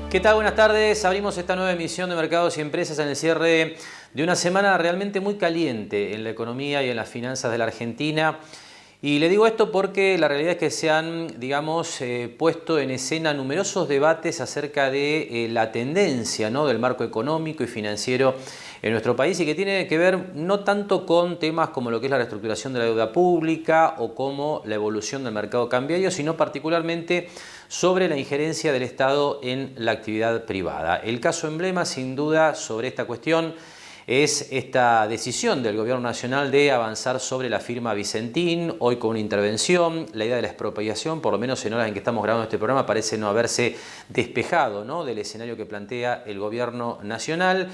¿Qué tal? Buenas tardes. Abrimos esta nueva emisión de Mercados y Empresas en el cierre de una semana realmente muy caliente en la economía y en las finanzas de la Argentina. Y le digo esto porque la realidad es que se han, puesto en escena numerosos debates acerca de la tendencia, ¿no?, del marco económico y financiero en nuestro país, y que tiene que ver no tanto con temas como lo que es la reestructuración de la deuda pública o como la evolución del mercado cambiario, sino particularmente sobre la injerencia del Estado en la actividad privada. El caso emblema, sin duda, sobre esta cuestión es esta decisión del Gobierno Nacional de avanzar sobre la firma Vicentín, hoy con una intervención. La idea de la expropiación, por lo menos en horas en que estamos grabando este programa, parece no haberse despejado, ¿no?, del escenario que plantea el Gobierno Nacional.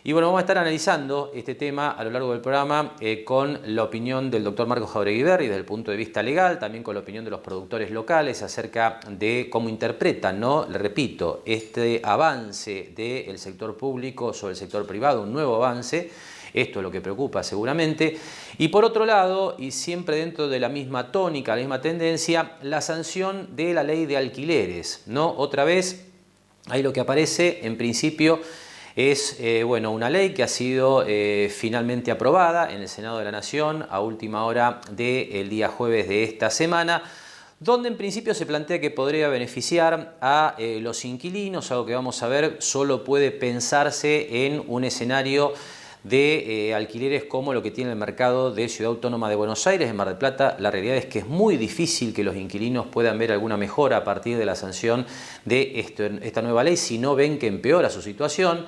Y bueno, vamos a estar analizando este tema a lo largo del programa con la opinión del doctor Marcos Jauregui desde el punto de vista legal, también con la opinión de los productores locales acerca de cómo interpretan, ¿no?, le repito, este avance del sector público sobre el sector privado, un nuevo avance. Esto es lo que preocupa seguramente. Y por otro lado, y siempre dentro de la misma tónica, la misma tendencia, la sanción de la ley de alquileres, ¿no? Otra vez, ahí lo que aparece en principio es una ley que ha sido finalmente aprobada en el Senado de la Nación a última hora del día jueves de esta semana, donde en principio se plantea que podría beneficiar a los inquilinos, algo que vamos a ver solo puede pensarse en un escenario de alquileres como lo que tiene el mercado de Ciudad Autónoma de Buenos Aires. En Mar del Plata la realidad es que es muy difícil que los inquilinos puedan ver alguna mejora a partir de la sanción de esta nueva ley, si no ven que empeora su situación.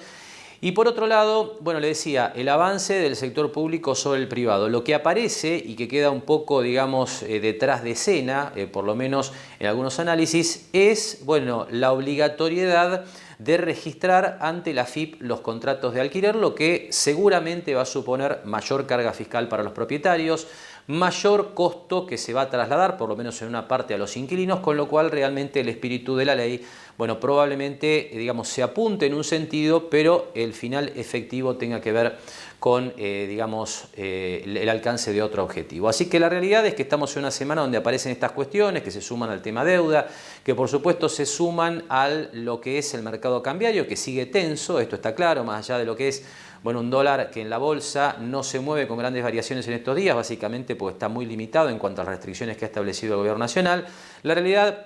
Y por otro lado, le decía, el avance del sector público sobre el privado. Lo que aparece y que queda un poco, detrás de escena, por lo menos en algunos análisis, es, la obligatoriedad de registrar ante la AFIP los contratos de alquiler, lo que seguramente va a suponer mayor carga fiscal para los propietarios, mayor costo que se va a trasladar, por lo menos en una parte, a los inquilinos, con lo cual realmente el espíritu de la ley, probablemente, se apunte en un sentido, pero el final efectivo tenga que ver con, el alcance de otro objetivo. Así que la realidad es que estamos en una semana donde aparecen estas cuestiones que se suman al tema deuda, que por supuesto se suman a lo que es el mercado cambiario, que sigue tenso, esto está claro, más allá de lo que es un dólar que en la bolsa no se mueve con grandes variaciones en estos días, básicamente porque está muy limitado en cuanto a las restricciones que ha establecido el Gobierno Nacional. La realidad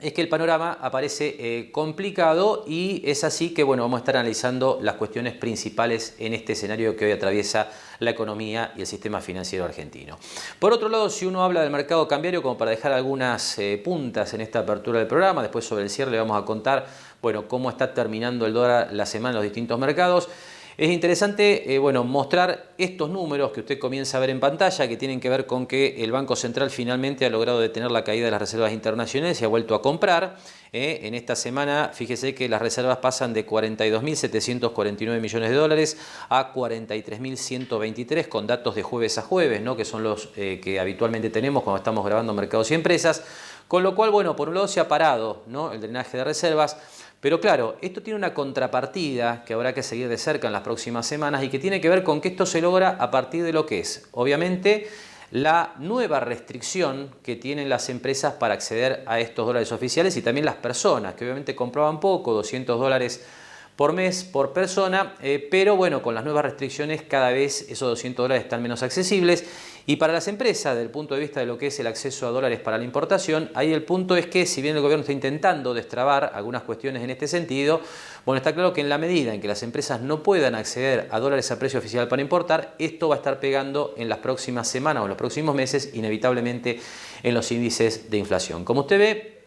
es que el panorama aparece complicado, y es así que vamos a estar analizando las cuestiones principales en este escenario que hoy atraviesa la economía y el sistema financiero argentino. Por otro lado, si uno habla del mercado cambiario, como para dejar algunas puntas en esta apertura del programa, después sobre el cierre le vamos a contar cómo está terminando el dólar la semana en los distintos mercados. Es interesante mostrar estos números que usted comienza a ver en pantalla, que tienen que ver con que el Banco Central finalmente ha logrado detener la caída de las reservas internacionales y ha vuelto a comprar. En esta semana, fíjese que las reservas pasan de 42.749 millones de dólares a 43.123, con datos de jueves a jueves, ¿no?, que son los que habitualmente tenemos cuando estamos grabando Mercados y Empresas. Con lo cual, por un lado se ha parado, ¿no?, el drenaje de reservas. Pero claro, esto tiene una contrapartida que habrá que seguir de cerca en las próximas semanas, y que tiene que ver con que esto se logra a partir de lo que es, obviamente, la nueva restricción que tienen las empresas para acceder a estos dólares oficiales, y también las personas, que obviamente compraban poco, 200 dólares por mes por persona, pero con las nuevas restricciones cada vez esos 200 dólares están menos accesibles. Y para las empresas, desde el punto de vista de lo que es el acceso a dólares para la importación, ahí el punto es que, si bien el gobierno está intentando destrabar algunas cuestiones en este sentido, está claro que en la medida en que las empresas no puedan acceder a dólares a precio oficial para importar, esto va a estar pegando en las próximas semanas o en los próximos meses, inevitablemente, en los índices de inflación. Como usted ve,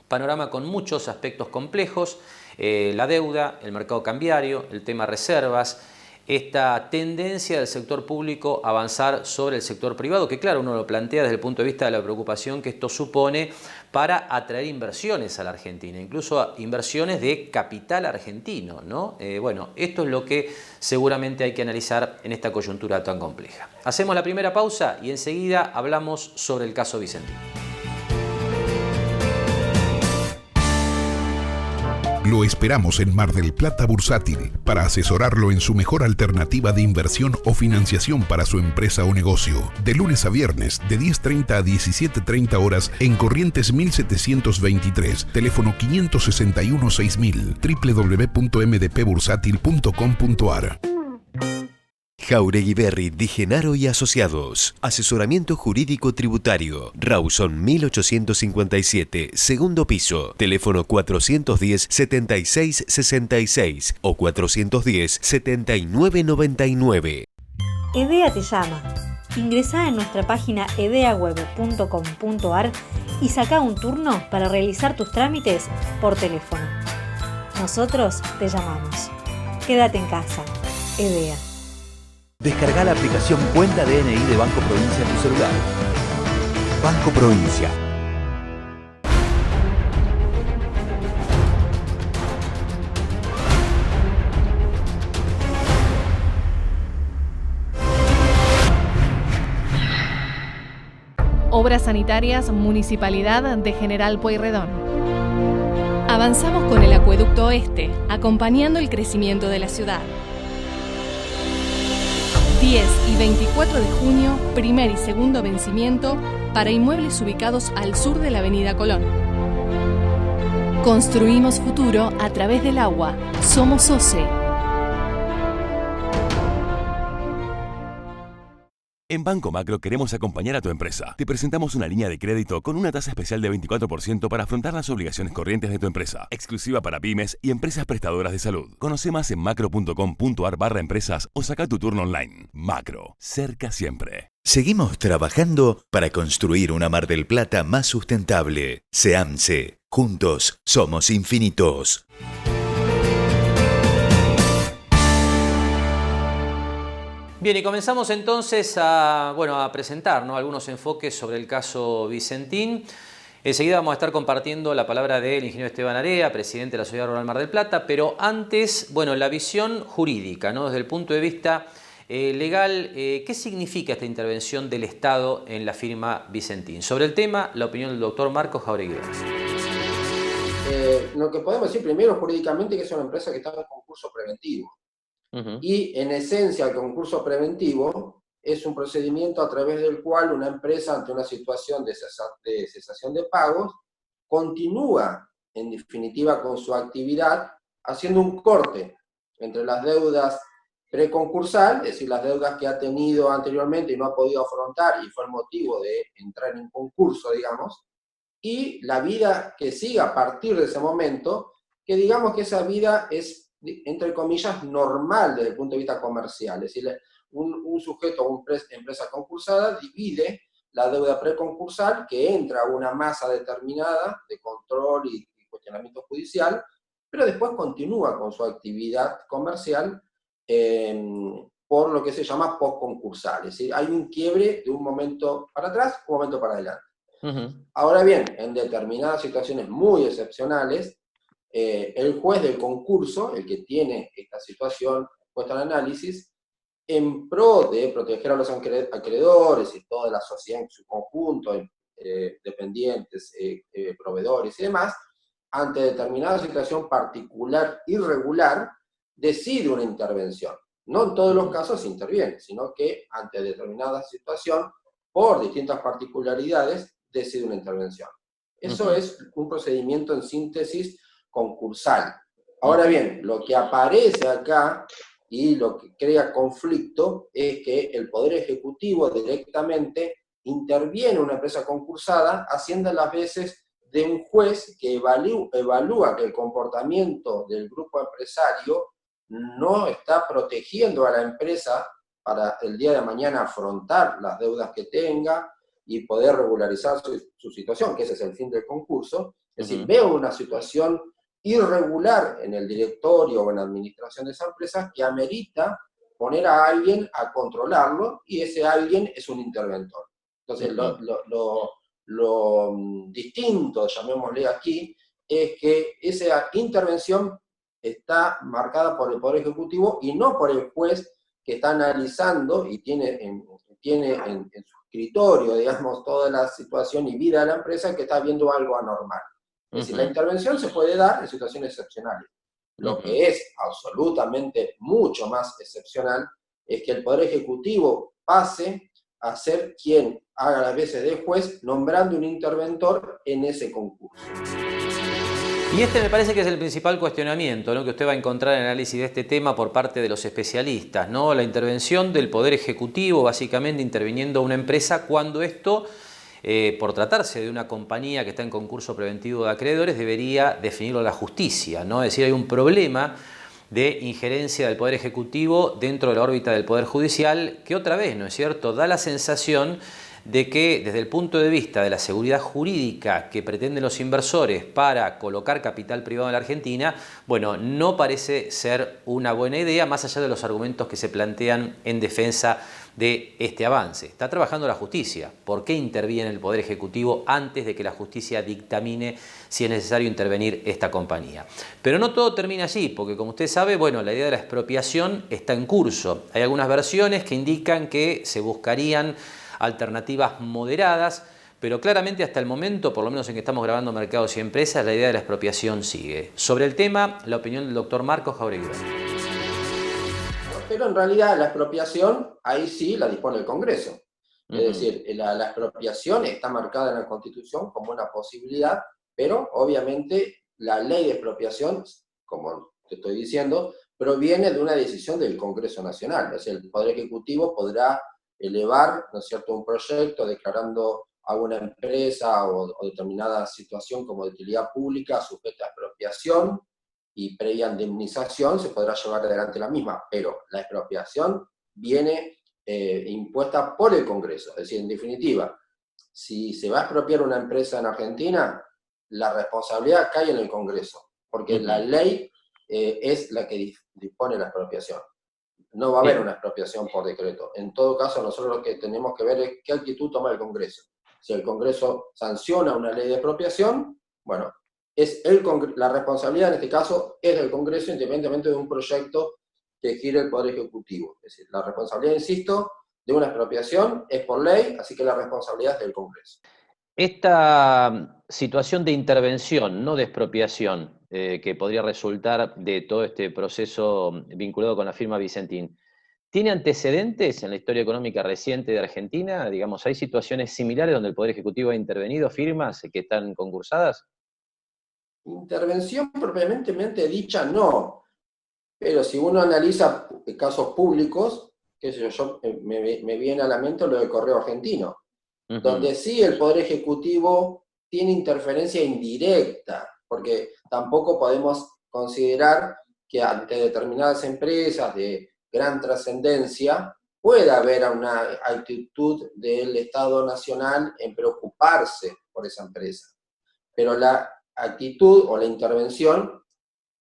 panorama con muchos aspectos complejos, la deuda, el mercado cambiario, el tema reservas, esta tendencia del sector público a avanzar sobre el sector privado, que claro, uno lo plantea desde el punto de vista de la preocupación que esto supone para atraer inversiones a la Argentina, incluso inversiones de capital argentino, ¿no? Esto es lo que seguramente hay que analizar en esta coyuntura tan compleja. Hacemos la primera pausa y enseguida hablamos sobre el caso Vicentín. Lo esperamos en Mar del Plata Bursátil para asesorarlo en su mejor alternativa de inversión o financiación para su empresa o negocio. De lunes a viernes, de 10:30 a 17:30 horas en Corrientes 1723, teléfono 561-6000, www.mdpbursátil.com.ar. Jauregui Berry Di Genaro y Asociados. Asesoramiento jurídico tributario. Rawson 1857, segundo piso. Teléfono 410-7666 o 410-7999. EDEA te llama. Ingresá en nuestra página edeaweb.com.ar y saca un turno para realizar tus trámites por teléfono. Nosotros te llamamos. Quédate en casa. EDEA. Descarga la aplicación Cuenta DNI de Banco Provincia en tu celular. Banco Provincia. Obras Sanitarias Municipalidad de General Pueyrredón. Avanzamos con el Acueducto Oeste, acompañando el crecimiento de la ciudad. 10 y 24 de junio, primer y segundo vencimiento para inmuebles ubicados al sur de la Avenida Colón. Construimos futuro a través del agua. Somos OCE. En Banco Macro queremos acompañar a tu empresa. Te presentamos una línea de crédito con una tasa especial de 24% para afrontar las obligaciones corrientes de tu empresa, exclusiva para pymes y empresas prestadoras de salud. Conoce más en macro.com.ar/empresas o saca tu turno online. Macro, cerca siempre. Seguimos trabajando para construir una Mar del Plata más sustentable. SEAMSE. Juntos somos infinitos. Bien, y comenzamos entonces a presentar, ¿no?, algunos enfoques sobre el caso Vicentín. Enseguida vamos a estar compartiendo la palabra del ingeniero Esteban Area, presidente de la Sociedad Rural Mar del Plata, pero antes, la visión jurídica, ¿no?, desde el punto de vista legal, ¿qué significa esta intervención del Estado en la firma Vicentín? Sobre el tema, la opinión del doctor Marcos Jauregui. Lo que podemos decir primero jurídicamente es que es una empresa que está en concurso preventivo. Y en esencia el concurso preventivo es un procedimiento a través del cual una empresa ante una situación de cesación de pagos continúa en definitiva con su actividad haciendo un corte entre las deudas preconcursal, es decir, las deudas que ha tenido anteriormente y no ha podido afrontar y fue el motivo de entrar en concurso, digamos, y la vida que siga a partir de ese momento, que digamos que esa vida es entre comillas, normal desde el punto de vista comercial. Es decir, un sujeto o una empresa concursada divide la deuda preconcursal que entra a una masa determinada de control y cuestionamiento judicial, pero después continúa con su actividad comercial por lo que se llama postconcursal. Es decir, hay un quiebre de un momento para atrás, un momento para adelante. Ahora bien, en determinadas situaciones muy excepcionales, el juez del concurso, el que tiene esta situación puesta en análisis, en pro de proteger a los acreedores y toda la sociedad en su conjunto, dependientes, proveedores y demás, ante determinada situación particular, irregular, decide una intervención. No en todos los casos se interviene, sino que ante determinada situación, por distintas particularidades, decide una intervención. Eso es un procedimiento en síntesis concursal. Ahora bien, lo que aparece acá y lo que crea conflicto es que el Poder Ejecutivo directamente interviene en una empresa concursada haciendo las veces de un juez que evalúa que el comportamiento del grupo empresario no está protegiendo a la empresa para el día de mañana afrontar las deudas que tenga y poder regularizar su situación, que ese es el fin del concurso. Es decir, veo una situación irregular en el directorio o en la administración de esa empresa que amerita poner a alguien a controlarlo y ese alguien es un interventor. Entonces, lo distinto, llamémosle aquí, es que esa intervención está marcada por el Poder Ejecutivo y no por el juez que está analizando y tiene en su escritorio, digamos, toda la situación y vida de la empresa que está viendo algo anormal. Es decir, la intervención se puede dar en situaciones excepcionales. Lo que es absolutamente mucho más excepcional es que el Poder Ejecutivo pase a ser quien haga las veces de juez, nombrando un interventor en ese concurso. Y este me parece que es el principal cuestionamiento, ¿no?, que usted va a encontrar en el análisis de este tema por parte de los especialistas, ¿no? La intervención del Poder Ejecutivo, básicamente interviniendo una empresa cuando esto, por tratarse de una compañía que está en concurso preventivo de acreedores, debería definirlo la justicia, ¿no? Es decir, hay un problema de injerencia del Poder Ejecutivo dentro de la órbita del Poder Judicial que otra vez, ¿no es cierto?, da la sensación de que desde el punto de vista de la seguridad jurídica que pretenden los inversores para colocar capital privado en la Argentina, bueno, no parece ser una buena idea, más allá de los argumentos que se plantean en defensa de este avance. Está trabajando la justicia. ¿Por qué interviene el Poder Ejecutivo antes de que la justicia dictamine si es necesario intervenir esta compañía? Pero no todo termina allí, porque como usted sabe, bueno, la idea de la expropiación está en curso. Hay algunas versiones que indican que se buscarían alternativas moderadas, pero claramente hasta el momento, por lo menos en que estamos grabando Mercados y Empresas, la idea de la expropiación sigue. Sobre el tema, la opinión del doctor Marcos Jauregui. Pero en realidad la expropiación, ahí sí la dispone el Congreso. Es decir, la expropiación está marcada en la Constitución como una posibilidad, pero obviamente la ley de expropiación, como te estoy diciendo, proviene de una decisión del Congreso Nacional. Es decir, el Poder Ejecutivo podrá elevar, ¿no es cierto?, un proyecto declarando a una empresa o determinada situación como de utilidad pública sujeta a expropiación, y previa indemnización se podrá llevar adelante la misma, pero la expropiación viene impuesta por el Congreso. Es decir, en definitiva, si se va a expropiar una empresa en Argentina, la responsabilidad cae en el Congreso, porque la ley es la que dispone la expropiación. No va a haber una expropiación por decreto. En todo caso, nosotros lo que tenemos que ver es qué actitud toma el Congreso. Si el Congreso sanciona una ley de expropiación, bueno, la responsabilidad en este caso es del Congreso, independientemente de un proyecto que gire el Poder Ejecutivo. Es decir, la responsabilidad, insisto, de una expropiación es por ley, así que la responsabilidad es del Congreso. Esta situación de intervención, no de expropiación, que podría resultar de todo este proceso vinculado con la firma Vicentín, ¿tiene antecedentes en la historia económica reciente de Argentina? Digamos, ¿hay situaciones similares donde el Poder Ejecutivo ha intervenido, firmas que están concursadas? Intervención propiamente dicha no, pero si uno analiza casos públicos, qué sé yo, me viene a la mente lo del Correo Argentino, donde sí el Poder Ejecutivo tiene interferencia indirecta, porque tampoco podemos considerar que ante determinadas empresas de gran trascendencia pueda haber una actitud del Estado Nacional en preocuparse por esa empresa. Pero la actitud o la intervención,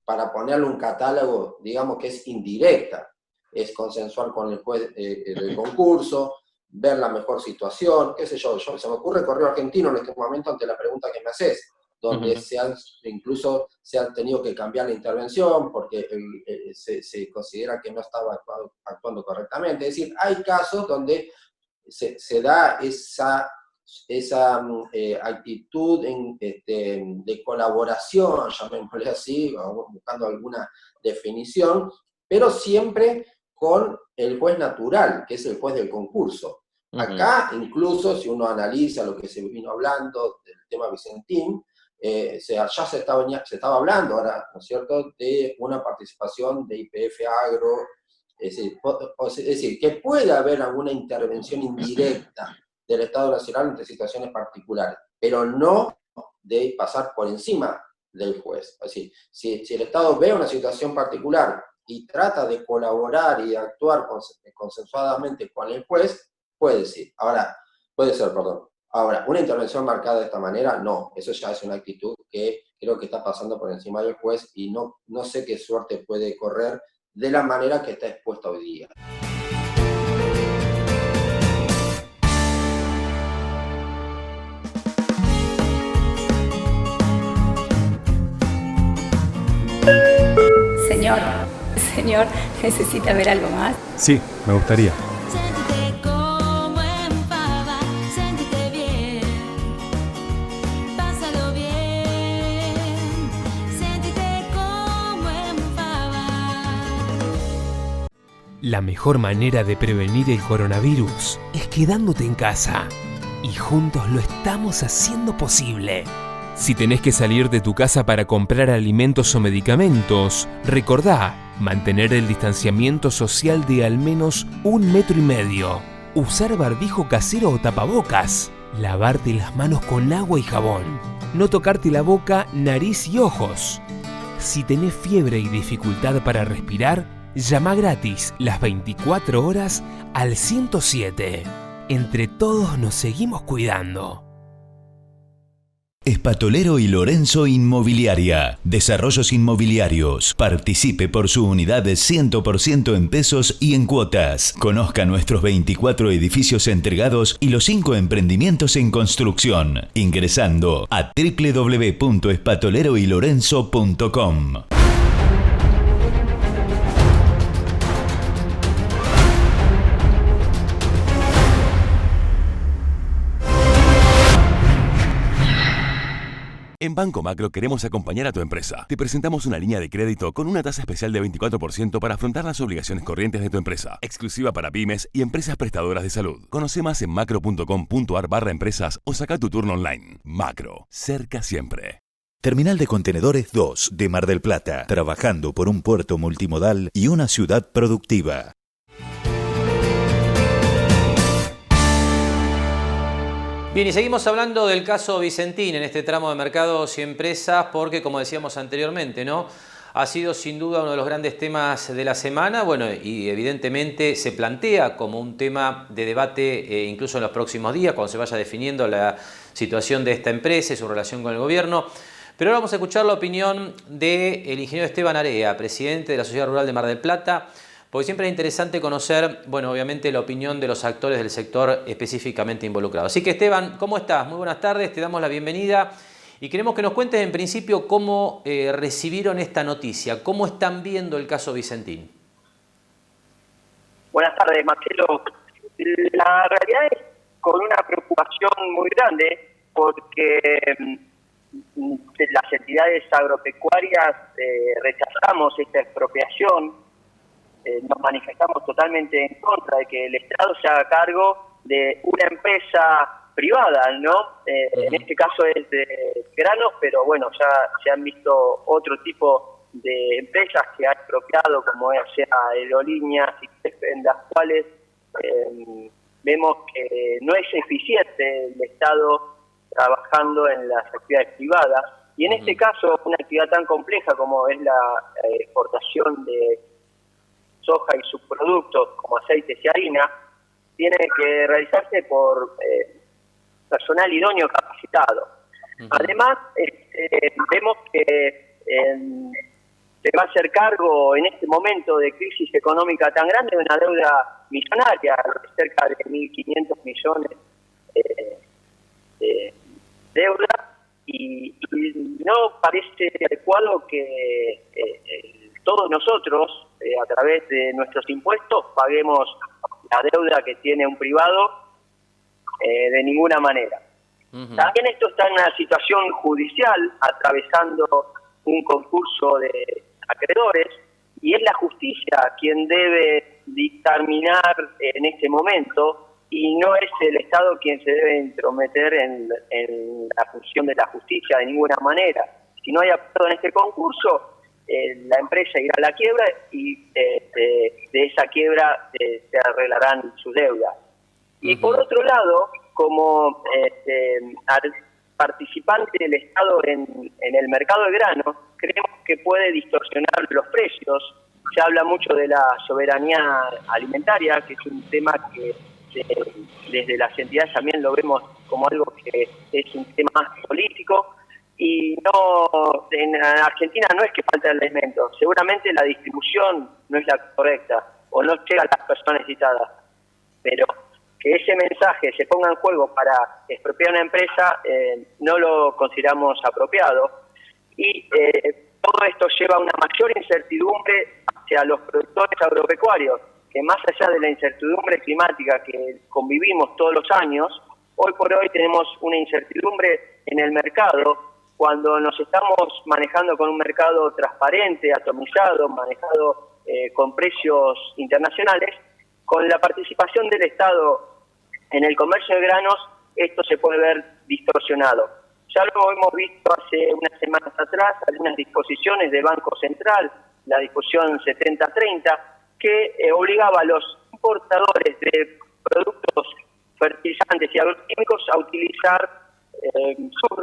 para ponerle un catálogo, digamos que es indirecta, es consensuar con el juez del concurso, ver la mejor situación, qué sé yo, se me ocurre el Correo Argentino en este momento ante la pregunta que me haces, donde incluso se ha tenido que cambiar la intervención porque se considera que no estaba actuando correctamente. Es decir, hay casos donde se da esa actitud de colaboración, llamémosle así, buscando alguna definición, pero siempre con el juez natural, que es el juez del concurso. Acá, incluso, si uno analiza lo que se vino hablando del tema Vicentín, ya se estaba hablando ahora, ¿no es cierto?, de una participación de YPF Agro, es decir, que puede haber alguna intervención indirecta del Estado Nacional ante situaciones particulares, pero no de pasar por encima del juez. Es decir, si el Estado ve una situación particular y trata de colaborar y de actuar consensuadamente con el juez, puede ser. Ahora, una intervención marcada de esta manera, no. Eso ya es una actitud que creo que está pasando por encima del juez y no sé qué suerte puede correr de la manera que está expuesta hoy día. Señor, ¿necesita ver algo más? Sí, me gustaría. Siéntete como en pava, siéntete bien, pásalo bien. La mejor manera de prevenir el coronavirus es quedándote en casa. Y juntos lo estamos haciendo posible. Si tenés que salir de tu casa para comprar alimentos o medicamentos, recordá mantener el distanciamiento social de al menos 1,5 metros. Usar barbijo casero o tapabocas. Lavarte las manos con agua y jabón. No tocarte la boca, nariz y ojos. Si tenés fiebre y dificultad para respirar, llama gratis las 24 horas al 107. Entre todos nos seguimos cuidando. Espatolero y Lorenzo Inmobiliaria. Desarrollos inmobiliarios. Participe por su unidad de 100% en pesos y en cuotas. Conozca nuestros 24 edificios entregados y los 5 emprendimientos en construcción. Ingresando a www.espatoleroylorenzo.com. En Banco Macro queremos acompañar a tu empresa. Te presentamos una línea de crédito con una tasa especial de 24% para afrontar las obligaciones corrientes de tu empresa. Exclusiva para pymes y empresas prestadoras de salud. Conoce más en macro.com.ar/empresas o saca tu turno online. Macro, cerca siempre. Terminal de Contenedores 2 de Mar del Plata. Trabajando por un puerto multimodal y una ciudad productiva. Bien, y seguimos hablando del caso Vicentín en este tramo de mercados y empresas porque, como decíamos anteriormente, ¿no?, ha sido sin duda uno de los grandes temas de la semana, bueno, y evidentemente se plantea como un tema de debate incluso en los próximos días, cuando se vaya definiendo la situación de esta empresa y su relación con el gobierno. Pero ahora vamos a escuchar la opinión del ingeniero Esteban Area, presidente de la Sociedad Rural de Mar del Plata, porque siempre es interesante conocer, bueno, obviamente la opinión de los actores del sector específicamente involucrados. Así que Esteban, ¿cómo estás? Muy buenas tardes, te damos la bienvenida y queremos que nos cuentes en principio cómo recibieron esta noticia, cómo están viendo el caso Vicentín. Buenas tardes, Marcelo. La realidad es con una preocupación muy grande porque las entidades agropecuarias rechazamos esta expropiación. Nos manifestamos totalmente en contra de que el Estado se haga cargo de una empresa privada, ¿no? En este caso es de granos, pero bueno, ya se han visto otro tipo de empresas que ha expropiado, como sea aerolíneas, en las cuales vemos que no es eficiente el Estado trabajando en las actividades privadas. Y en este caso, una actividad tan compleja como es la exportación de soja y subproductos como aceites y harina, tiene que realizarse por personal idóneo capacitado. Además, vemos que se va a hacer cargo en este momento de crisis económica tan grande de una deuda millonaria, cerca de 1.500 millones de deuda, y no parece adecuado que todos nosotros, a través de nuestros impuestos, paguemos la deuda que tiene un privado de ninguna manera. También esto está en una situación judicial, atravesando un concurso de acreedores, y es la justicia quien debe dictaminar en este momento, y no es el Estado quien se debe intrometer en la función de la justicia de ninguna manera. Si no hay acuerdo en este concurso, la empresa irá a la quiebra y de esa quiebra se arreglarán sus deudas. Y por otro lado, como participante del Estado en el mercado de granos, creemos que puede distorsionar los precios. Se habla mucho de la soberanía alimentaria, que es un tema que desde las entidades también lo vemos como algo que es un tema más político. Y no, en Argentina no es que falta el alimento, seguramente la distribución no es la correcta o no llega a las personas necesitadas, pero que ese mensaje se ponga en juego para expropiar una empresa no lo consideramos apropiado, y todo esto lleva a una mayor incertidumbre hacia los productores agropecuarios, que más allá de la incertidumbre climática que convivimos todos los años, hoy por hoy tenemos una incertidumbre en el mercado, cuando nos estamos manejando con un mercado transparente, atomizado, manejado con precios internacionales. Con la participación del Estado en el comercio de granos, esto se puede ver distorsionado. Ya lo hemos visto hace unas semanas atrás, algunas disposiciones del Banco Central, la disposición 7030, que obligaba a los importadores de productos fertilizantes y agroquímicos a utilizar sus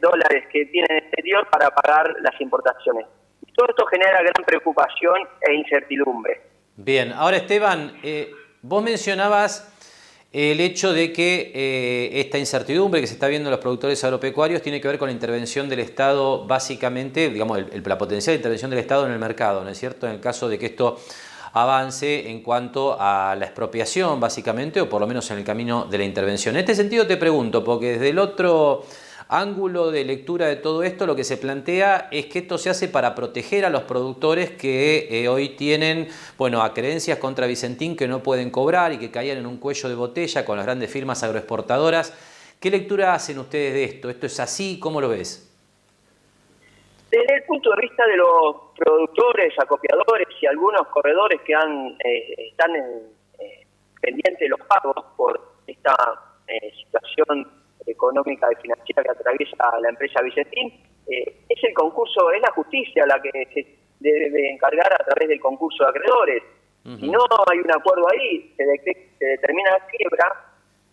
dólares que tienen en el exterior para pagar las importaciones. Todo esto genera gran preocupación e incertidumbre. Bien, ahora Esteban, vos mencionabas el hecho de que esta incertidumbre que se está viendo en los productores agropecuarios tiene que ver con la intervención del Estado, básicamente, digamos, la potencial intervención del Estado en el mercado, ¿no es cierto? En el caso de que esto avance en cuanto a la expropiación, básicamente, o por lo menos en el camino de la intervención. En este sentido te pregunto, porque desde el otro ángulo de lectura de todo esto, lo que se plantea es que esto se hace para proteger a los productores que hoy tienen, bueno, acreencias contra Vicentín que no pueden cobrar y que caían en un cuello de botella con las grandes firmas agroexportadoras. ¿Qué lectura hacen ustedes de esto? ¿Esto es así? ¿Cómo lo ves? Desde el punto de vista de los productores, acopiadores y algunos corredores que están pendientes de los pagos por esta situación económica y financiera que atraviesa la empresa Vicentín, es el concurso, es la justicia la que se debe encargar a través del concurso de acreedores. Si no hay un acuerdo ahí, se determina la quiebra,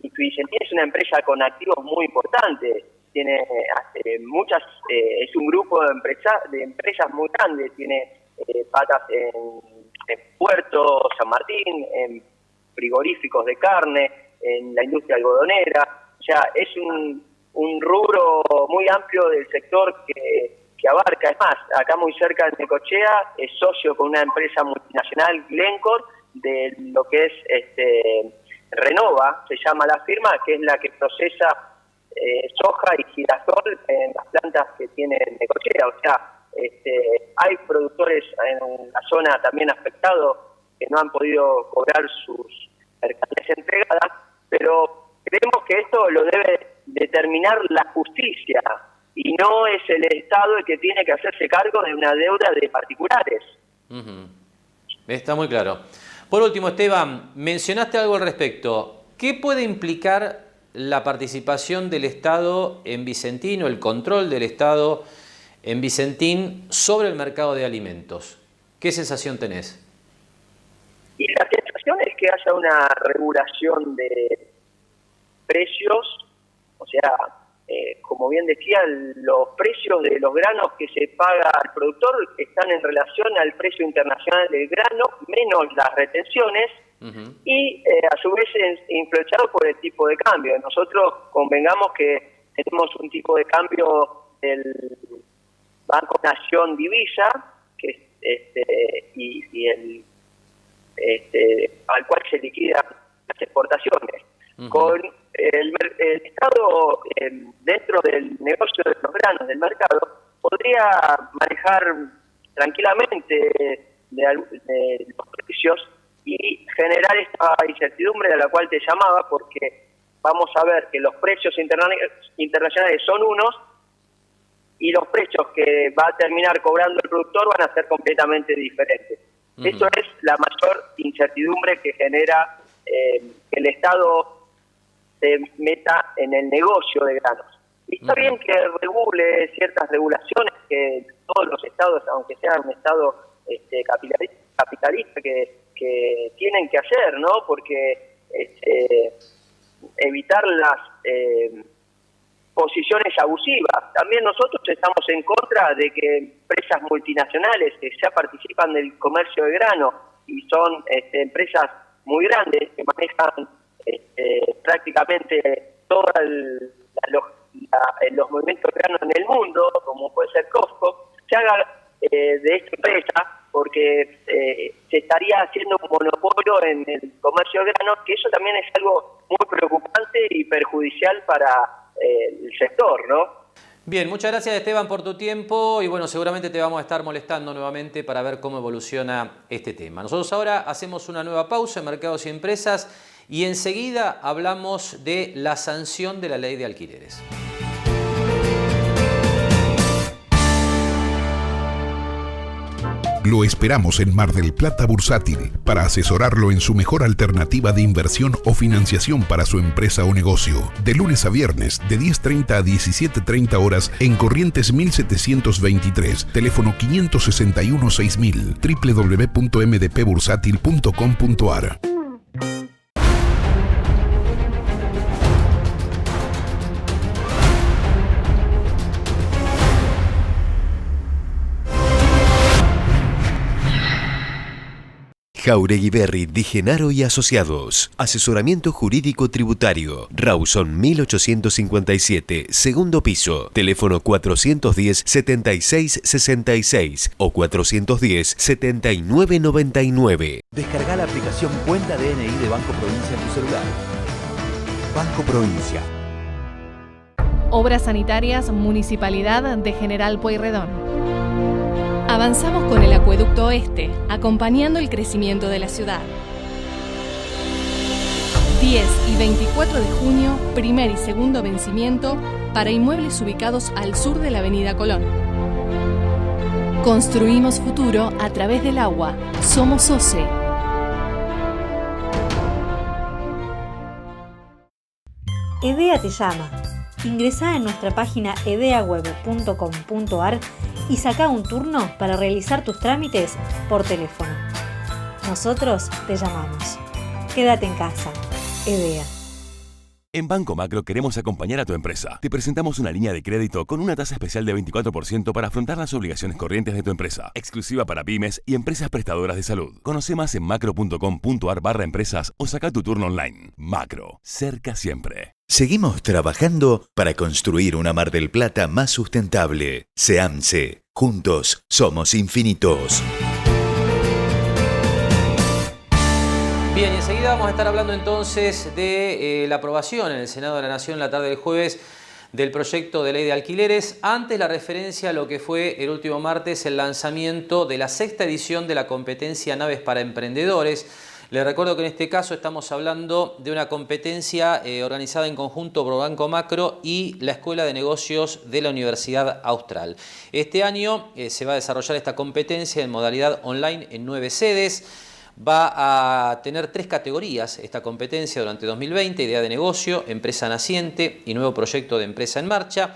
y Vicentín es una empresa con activos muy importantes, tiene muchas, es un grupo de empresas muy grandes, tiene patas en Puerto San Martín, en frigoríficos de carne, en la industria algodonera. O sea, es un rubro muy amplio del sector que abarca. Es más, acá muy cerca de Necochea es socio con una empresa multinacional, Glencore, de lo que es Renova, se llama la firma, que es la que procesa soja y girasol en las plantas que tiene Necochea. O sea, hay productores en la zona también afectados que no han podido cobrar sus mercancías entregadas, pero creemos que esto lo debe determinar la justicia y no es el Estado el que tiene que hacerse cargo de una deuda de particulares. Está muy claro. Por último, Esteban, mencionaste algo al respecto. ¿Qué puede implicar la participación del Estado en Vicentín o el control del Estado en Vicentín sobre el mercado de alimentos? ¿Qué sensación tenés? Y la sensación es que haya una regulación de precios, o sea, como bien decía, los precios de los granos que se paga al productor están en relación al precio internacional del grano, menos las retenciones, y a su vez influenciado por el tipo de cambio. Nosotros convengamos que tenemos un tipo de cambio del Banco Nación Divisa, que al cual se liquidan las exportaciones. Con el Estado dentro del negocio de los granos del mercado podría manejar tranquilamente de los precios y generar esta incertidumbre de la cual te llamaba, porque vamos a ver que los precios internacionales son unos y los precios que va a terminar cobrando el productor van a ser completamente diferentes. Eso es la mayor incertidumbre que genera que el Estado se meta en el negocio de granos. Y está bien que regule ciertas regulaciones que todos los estados, aunque sean un estado capitalista, que tienen que hacer, ¿no? Porque evitar las posiciones abusivas. También nosotros estamos en contra de que empresas multinacionales que ya participan del comercio de grano y son empresas muy grandes que manejan prácticamente todos los movimientos de grano en el mundo, como puede ser Costco, se haga de esta empresa, porque se estaría haciendo un monopolio en el comercio de grano, que eso también es algo muy preocupante y perjudicial para el sector, ¿no? Bien, muchas gracias Esteban por tu tiempo y bueno, seguramente te vamos a estar molestando nuevamente para ver cómo evoluciona este tema. Nosotros ahora hacemos una nueva pausa en Mercados y Empresas y enseguida hablamos de la sanción de la ley de alquileres. Lo esperamos en Mar del Plata Bursátil para asesorarlo en su mejor alternativa de inversión o financiación para su empresa o negocio. De lunes a viernes, de 10:30 a 17:30 horas en Corrientes 1723, teléfono 561-6000, www.mdpbursátil.com.ar. Jauregui Berry, Di Genaro y Asociados. Asesoramiento jurídico tributario. Rawson 1857, segundo piso. Teléfono 410-7666 o 410-7999. Descarga la aplicación Cuenta DNI de Banco Provincia en tu celular. Banco Provincia. Obras sanitarias, Municipalidad de General Pueyrredón. Avanzamos con el Acueducto Oeste, acompañando el crecimiento de la ciudad. 10 y 24 de junio, primer y segundo vencimiento para inmuebles ubicados al sur de la Avenida Colón. Construimos futuro a través del agua. Somos OCE. EDEA te llama. Ingresá en nuestra página edeaweb.com.ar y saca un turno para realizar tus trámites por teléfono. Nosotros te llamamos. Quédate en casa. EDEA. En Banco Macro queremos acompañar a tu empresa. Te presentamos una línea de crédito con una tasa especial de 24% para afrontar las obligaciones corrientes de tu empresa, exclusiva para pymes y empresas prestadoras de salud. Conoce más en macro.com.ar/empresas o saca tu turno online. Macro, cerca siempre. Seguimos trabajando para construir una Mar del Plata más sustentable. SEAMSE. Juntos somos infinitos. Bien, y enseguida vamos a estar hablando entonces de la aprobación en el Senado de la Nación la tarde del jueves del proyecto de ley de alquileres. Antes, la referencia a lo que fue el último martes el lanzamiento de la 6ª edición de la competencia Naves para Emprendedores. Les recuerdo que en este caso estamos hablando de una competencia organizada en conjunto por Banco Macro y la Escuela de Negocios de la Universidad Austral. Este año se va a desarrollar esta competencia en modalidad online en 9 sedes. Va a tener 3 categorías esta competencia durante 2020, idea de negocio, empresa naciente y nuevo proyecto de empresa en marcha.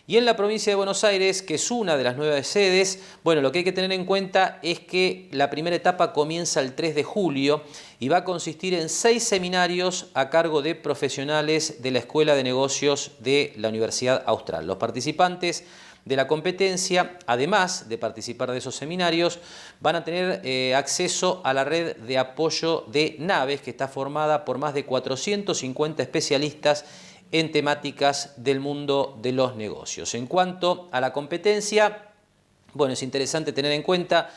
Y en la provincia de Buenos Aires, que es una de las 9 sedes, bueno, lo que hay que tener en cuenta es que la primera etapa comienza el 3 de julio y va a consistir en 6 seminarios a cargo de profesionales de la Escuela de Negocios de la Universidad Austral. Los participantes de la competencia, además de participar de esos seminarios, van a tener acceso a la red de apoyo de Naves, que está formada por más de 450 especialistas en temáticas del mundo de los negocios. En cuanto a la competencia, bueno, es interesante tener en cuenta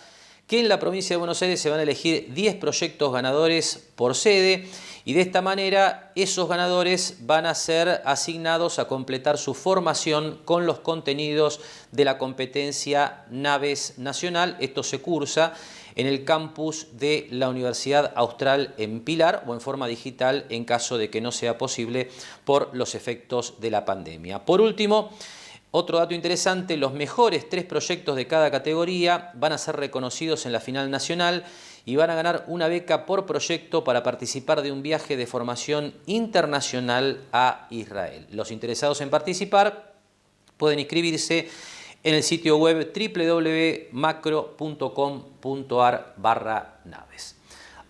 que en la provincia de Buenos Aires se van a elegir 10 proyectos ganadores por sede y de esta manera esos ganadores van a ser asignados a completar su formación con los contenidos de la competencia Naves Nacional. Esto se cursa en el campus de la Universidad Austral en Pilar o en forma digital en caso de que no sea posible por los efectos de la pandemia. Por último, otro dato interesante, los mejores 3 proyectos de cada categoría van a ser reconocidos en la final nacional y van a ganar una beca por proyecto para participar de un viaje de formación internacional a Israel. Los interesados en participar pueden inscribirse en el sitio web www.macro.com.ar/naves.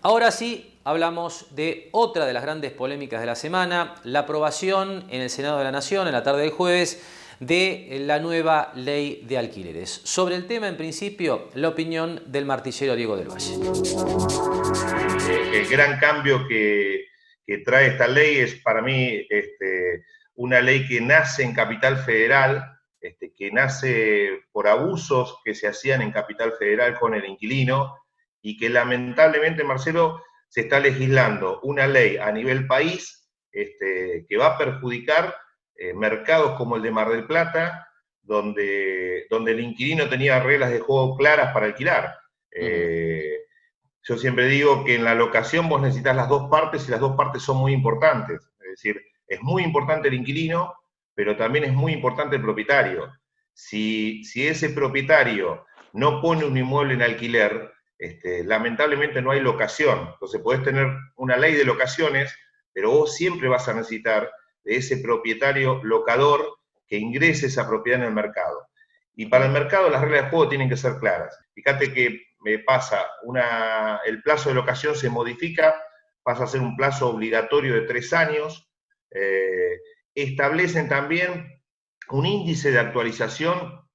Ahora sí, hablamos de otra de las grandes polémicas de la semana, la aprobación en el Senado de la Nación en la tarde del jueves de la nueva ley de alquileres. Sobre el tema, en principio, la opinión del martillero Diego del Valle. El gran cambio que trae esta ley es para mí una ley que nace en Capital Federal, que nace por abusos que se hacían en Capital Federal con el inquilino y que lamentablemente, Marcelo, se está legislando una ley a nivel país que va a perjudicar mercados como el de Mar del Plata, donde el inquilino tenía reglas de juego claras para alquilar. Yo siempre digo que en la locación vos necesitas las dos partes y las dos partes son muy importantes. Es decir, es muy importante el inquilino, pero también es muy importante el propietario. Si ese propietario no pone un inmueble en alquiler, lamentablemente no hay locación. Entonces podés tener una ley de locaciones, pero vos siempre vas a necesitar de ese propietario locador que ingrese esa propiedad en el mercado. Y para el mercado las reglas de juego tienen que ser claras. Fíjate que el plazo de locación se modifica, pasa a ser un plazo obligatorio de 3 años, establecen también un índice de actualización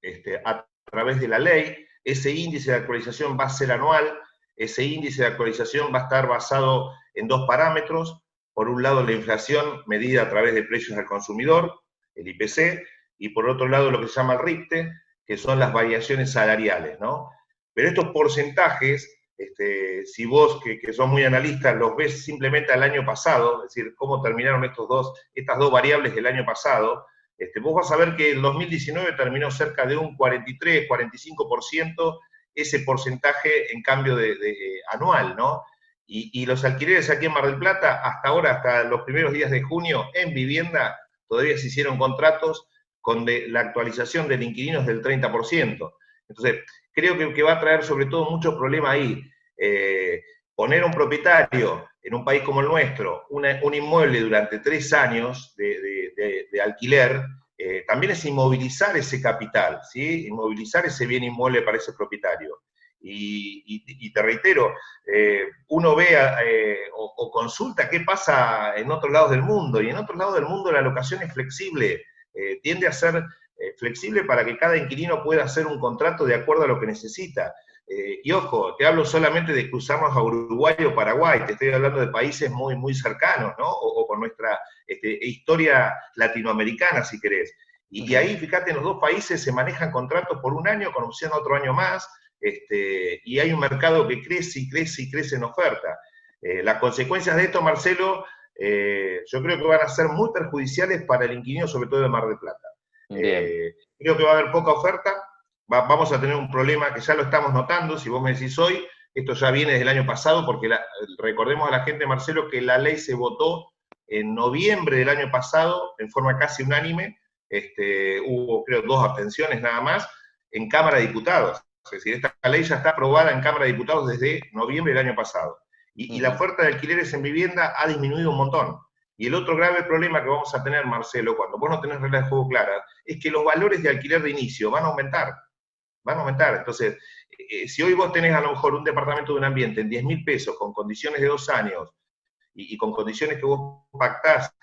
a través de la ley. Ese índice de actualización va a ser anual, ese índice de actualización va a estar basado en 2 parámetros, por un lado la inflación medida a través de precios al consumidor, el IPC, y por otro lado lo que se llama el RIPTE, que son las variaciones salariales, ¿no? Pero estos porcentajes, si vos, que sos muy analista, los ves simplemente al año pasado, es decir, cómo terminaron estas dos variables del año pasado, vos vas a ver que el 2019 terminó cerca de un 43, 45%, ese porcentaje en cambio de anual, ¿no? Y los alquileres aquí en Mar del Plata, hasta ahora, hasta los primeros días de junio, en vivienda, todavía se hicieron contratos con la actualización del inquilino del 30%. Entonces, creo que va a traer sobre todo mucho problema ahí. Poner a un propietario en un país como el nuestro, un inmueble durante 3 años de alquiler, también es inmovilizar ese capital, ¿sí? Inmovilizar ese bien inmueble para ese propietario. Y te reitero, uno ve o consulta qué pasa en otros lados del mundo, y en otros lados del mundo la locación es flexible, tiende a ser flexible para que cada inquilino pueda hacer un contrato de acuerdo a lo que necesita. Y ojo, te hablo solamente de cruzarnos a Uruguay o Paraguay, te estoy hablando de países muy, muy cercanos, ¿no? O con nuestra historia latinoamericana, si querés. Y ahí, fíjate, en los 2 países se manejan contratos por 1 año con opción a otro año más, y hay un mercado que crece y crece y crece en oferta. Las consecuencias de esto, Marcelo, yo creo que van a ser muy perjudiciales para el inquilino, sobre todo de Mar del Plata. Creo que va a haber poca oferta, vamos a tener un problema que ya lo estamos notando. Si vos me decís hoy, esto ya viene desde el año pasado, porque recordemos a la gente, Marcelo, que la ley se votó en noviembre del año pasado, en forma casi unánime, hubo creo 2 abstenciones nada más, en Cámara de Diputados. Es decir, esta ley ya está aprobada en Cámara de Diputados desde noviembre del año pasado. Y la oferta de alquileres en vivienda ha disminuido un montón. Y el otro grave problema que vamos a tener, Marcelo, cuando vos no tenés reglas de juego claras, es que los valores de alquiler de inicio van a aumentar. Van a aumentar. Entonces, si hoy vos tenés a lo mejor un departamento de un ambiente en 10.000 pesos, con condiciones de 2 años, y con condiciones que vos pactás,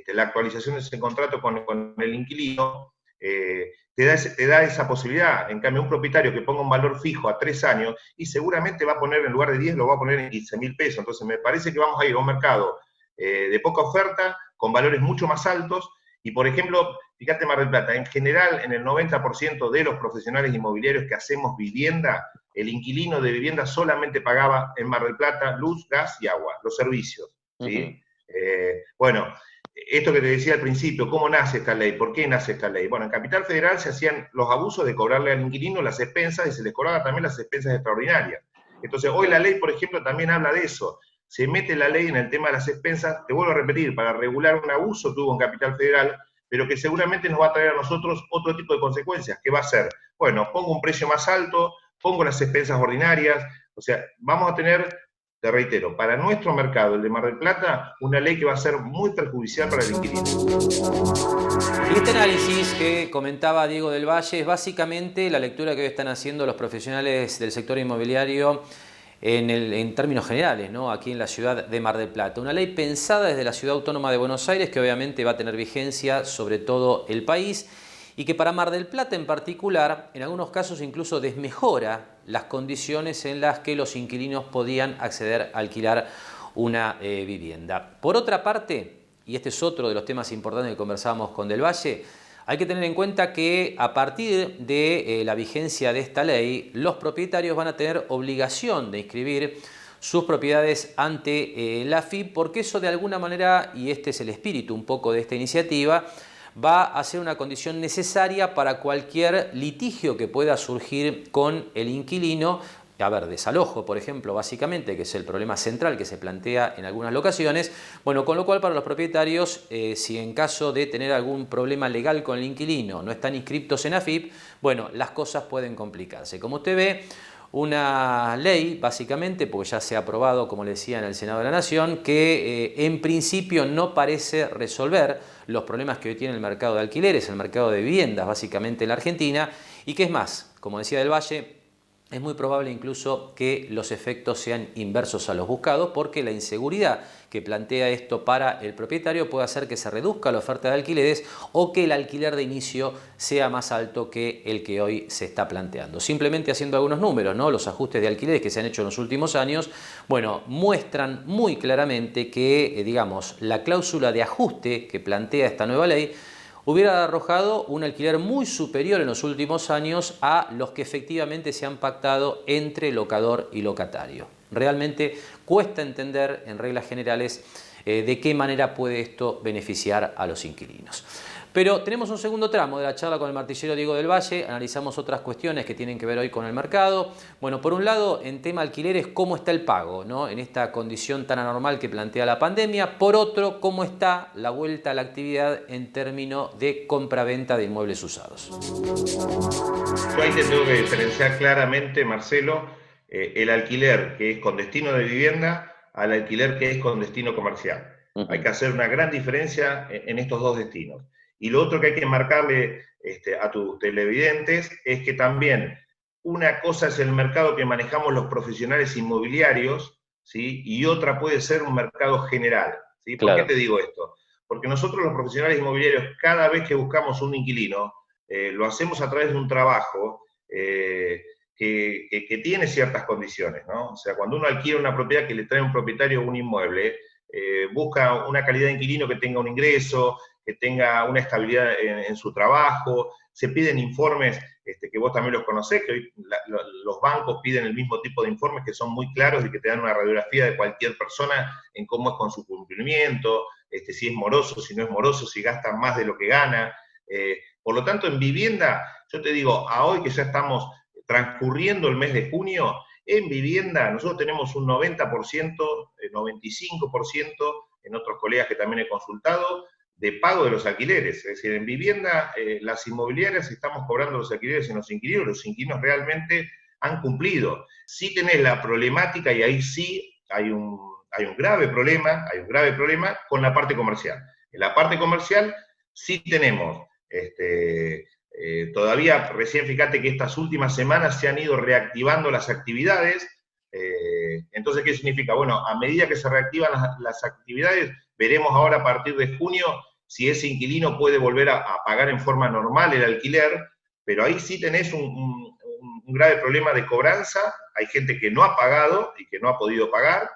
la actualización de ese contrato con el inquilino, te da esa posibilidad. En cambio, un propietario que ponga un valor fijo a 3 años, y seguramente va a poner en lugar de 10, lo va a poner en 15.000 pesos. Entonces, me parece que vamos a ir a un mercado de poca oferta, con valores mucho más altos. Y, por ejemplo, fíjate Mar del Plata, en general, en el 90% de los profesionales inmobiliarios que hacemos vivienda, el inquilino de vivienda solamente pagaba en Mar del Plata luz, gas y agua, los servicios, ¿sí? Bueno, esto que te decía al principio, ¿cómo nace esta ley? ¿Por qué nace esta ley? Bueno, en Capital Federal se hacían los abusos de cobrarle al inquilino las expensas, y se les cobraba también las expensas extraordinarias. Entonces, hoy la ley, por ejemplo, también habla de eso. Se mete la ley en el tema de las expensas, te vuelvo a repetir, para regular un abuso que hubo en Capital Federal, pero que seguramente nos va a traer a nosotros otro tipo de consecuencias. ¿Qué va a ser? Bueno, pongo un precio más alto, pongo las expensas ordinarias, o sea, vamos a tener, te reitero, para nuestro mercado, el de Mar del Plata, una ley que va a ser muy perjudicial para el inquilino. Y este análisis que comentaba Diego del Valle es básicamente la lectura que hoy están haciendo los profesionales del sector inmobiliario en términos generales, ¿no? Aquí en la ciudad de Mar del Plata. Una ley pensada desde la Ciudad Autónoma de Buenos Aires, que obviamente va a tener vigencia sobre todo el país, y que para Mar del Plata en particular, en algunos casos incluso desmejora las condiciones en las que los inquilinos podían acceder a alquilar una vivienda. Por otra parte, y este es otro de los temas importantes que conversábamos con Del Valle, hay que tener en cuenta que a partir de la vigencia de esta ley, los propietarios van a tener obligación de inscribir sus propiedades ante la AFIP, porque eso de alguna manera, y este es el espíritu un poco de esta iniciativa, va a ser una condición necesaria para cualquier litigio que pueda surgir con el inquilino a ver, desalojo, por ejemplo, básicamente, que es el problema central que se plantea en algunas locaciones. Bueno, con lo cual para los propietarios, si en caso de tener algún problema legal con el inquilino no están inscriptos en AFIP, bueno, las cosas pueden complicarse. Como usted ve, una ley, básicamente, porque ya se ha aprobado, como le decía, en el Senado de la Nación, que en principio no parece resolver los problemas que hoy tiene el mercado de alquileres, el mercado de viviendas, básicamente en la Argentina, y que es más, como decía Del Valle, es muy probable incluso que los efectos sean inversos a los buscados, porque la inseguridad que plantea esto para el propietario puede hacer que se reduzca la oferta de alquileres o que el alquiler de inicio sea más alto que el que hoy se está planteando. Simplemente haciendo algunos números, ¿no? Los ajustes de alquileres que se han hecho en los últimos años, bueno, muestran muy claramente que, digamos, la cláusula de ajuste que plantea esta nueva ley hubiera arrojado un alquiler muy superior en los últimos años a los que efectivamente se han pactado entre locador y locatario. Realmente cuesta entender, en reglas generales, de qué manera puede esto beneficiar a los inquilinos. Pero tenemos un segundo tramo de la charla con el martillero Diego Del Valle, analizamos otras cuestiones que tienen que ver hoy con el mercado. Bueno, por un lado, en tema alquileres, cómo está el pago, ¿no? En esta condición tan anormal que plantea la pandemia. Por otro, cómo está la vuelta a la actividad en términos de compra-venta de inmuebles usados. Yo ahí te tengo que diferenciar claramente, Marcelo, el alquiler que es con destino de vivienda al alquiler que es con destino comercial. Hay que hacer una gran diferencia en estos dos destinos. Y lo otro que hay que marcarle a tus televidentes es que también una cosa es el mercado que manejamos los profesionales inmobiliarios, ¿sí? Y otra puede ser un mercado general, ¿sí? ¿Por qué te digo esto? Porque nosotros los profesionales inmobiliarios, cada vez que buscamos un inquilino, lo hacemos a través de un trabajo que tiene ciertas condiciones, ¿no? O sea, cuando uno alquila una propiedad que le trae un propietario un inmueble, busca una calidad de inquilino que tenga un ingreso, que tenga una estabilidad en su trabajo, se piden informes que vos también los conocés, que hoy los bancos piden el mismo tipo de informes que son muy claros y que te dan una radiografía de cualquier persona en cómo es con su cumplimiento, si es moroso, si no es moroso, si gasta más de lo que gana. Por lo tanto, en vivienda, yo te digo, a hoy que ya estamos transcurriendo el mes de junio, en vivienda nosotros tenemos un 90%, 95%, en otros colegas que también he consultado, de pago de los alquileres. Es decir, en vivienda las inmobiliarias estamos cobrando los alquileres en los inquilinos realmente han cumplido. Sí tenés la problemática, y ahí sí hay un grave problema con la parte comercial. En la parte comercial sí tenemos, todavía recién fíjate que estas últimas semanas se han ido reactivando las actividades. Entonces, ¿qué significa? Bueno, a medida que se reactivan las actividades, veremos ahora a partir de junio si ese inquilino puede volver a pagar en forma normal el alquiler, pero ahí sí tenés un grave problema de cobranza. Hay gente que no ha pagado y que no ha podido pagar,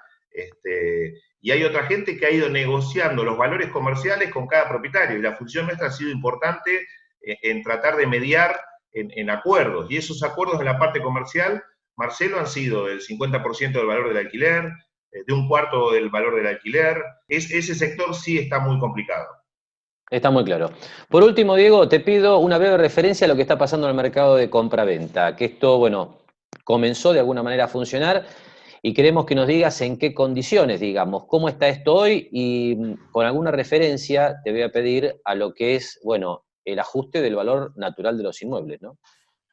y hay otra gente que ha ido negociando los valores comerciales con cada propietario, y la función nuestra ha sido importante en tratar de mediar en acuerdos, y esos acuerdos en la parte comercial, Marcelo, han sido del 50% del valor del alquiler, de un cuarto del valor del alquiler. Ese sector sí está muy complicado. Está muy claro. Por último, Diego, te pido una breve referencia a lo que está pasando en el mercado de compra-venta, que esto, bueno, comenzó de alguna manera a funcionar y queremos que nos digas en qué condiciones, digamos, cómo está esto hoy, y con alguna referencia te voy a pedir a lo que es, bueno, el ajuste del valor natural de los inmuebles, ¿no?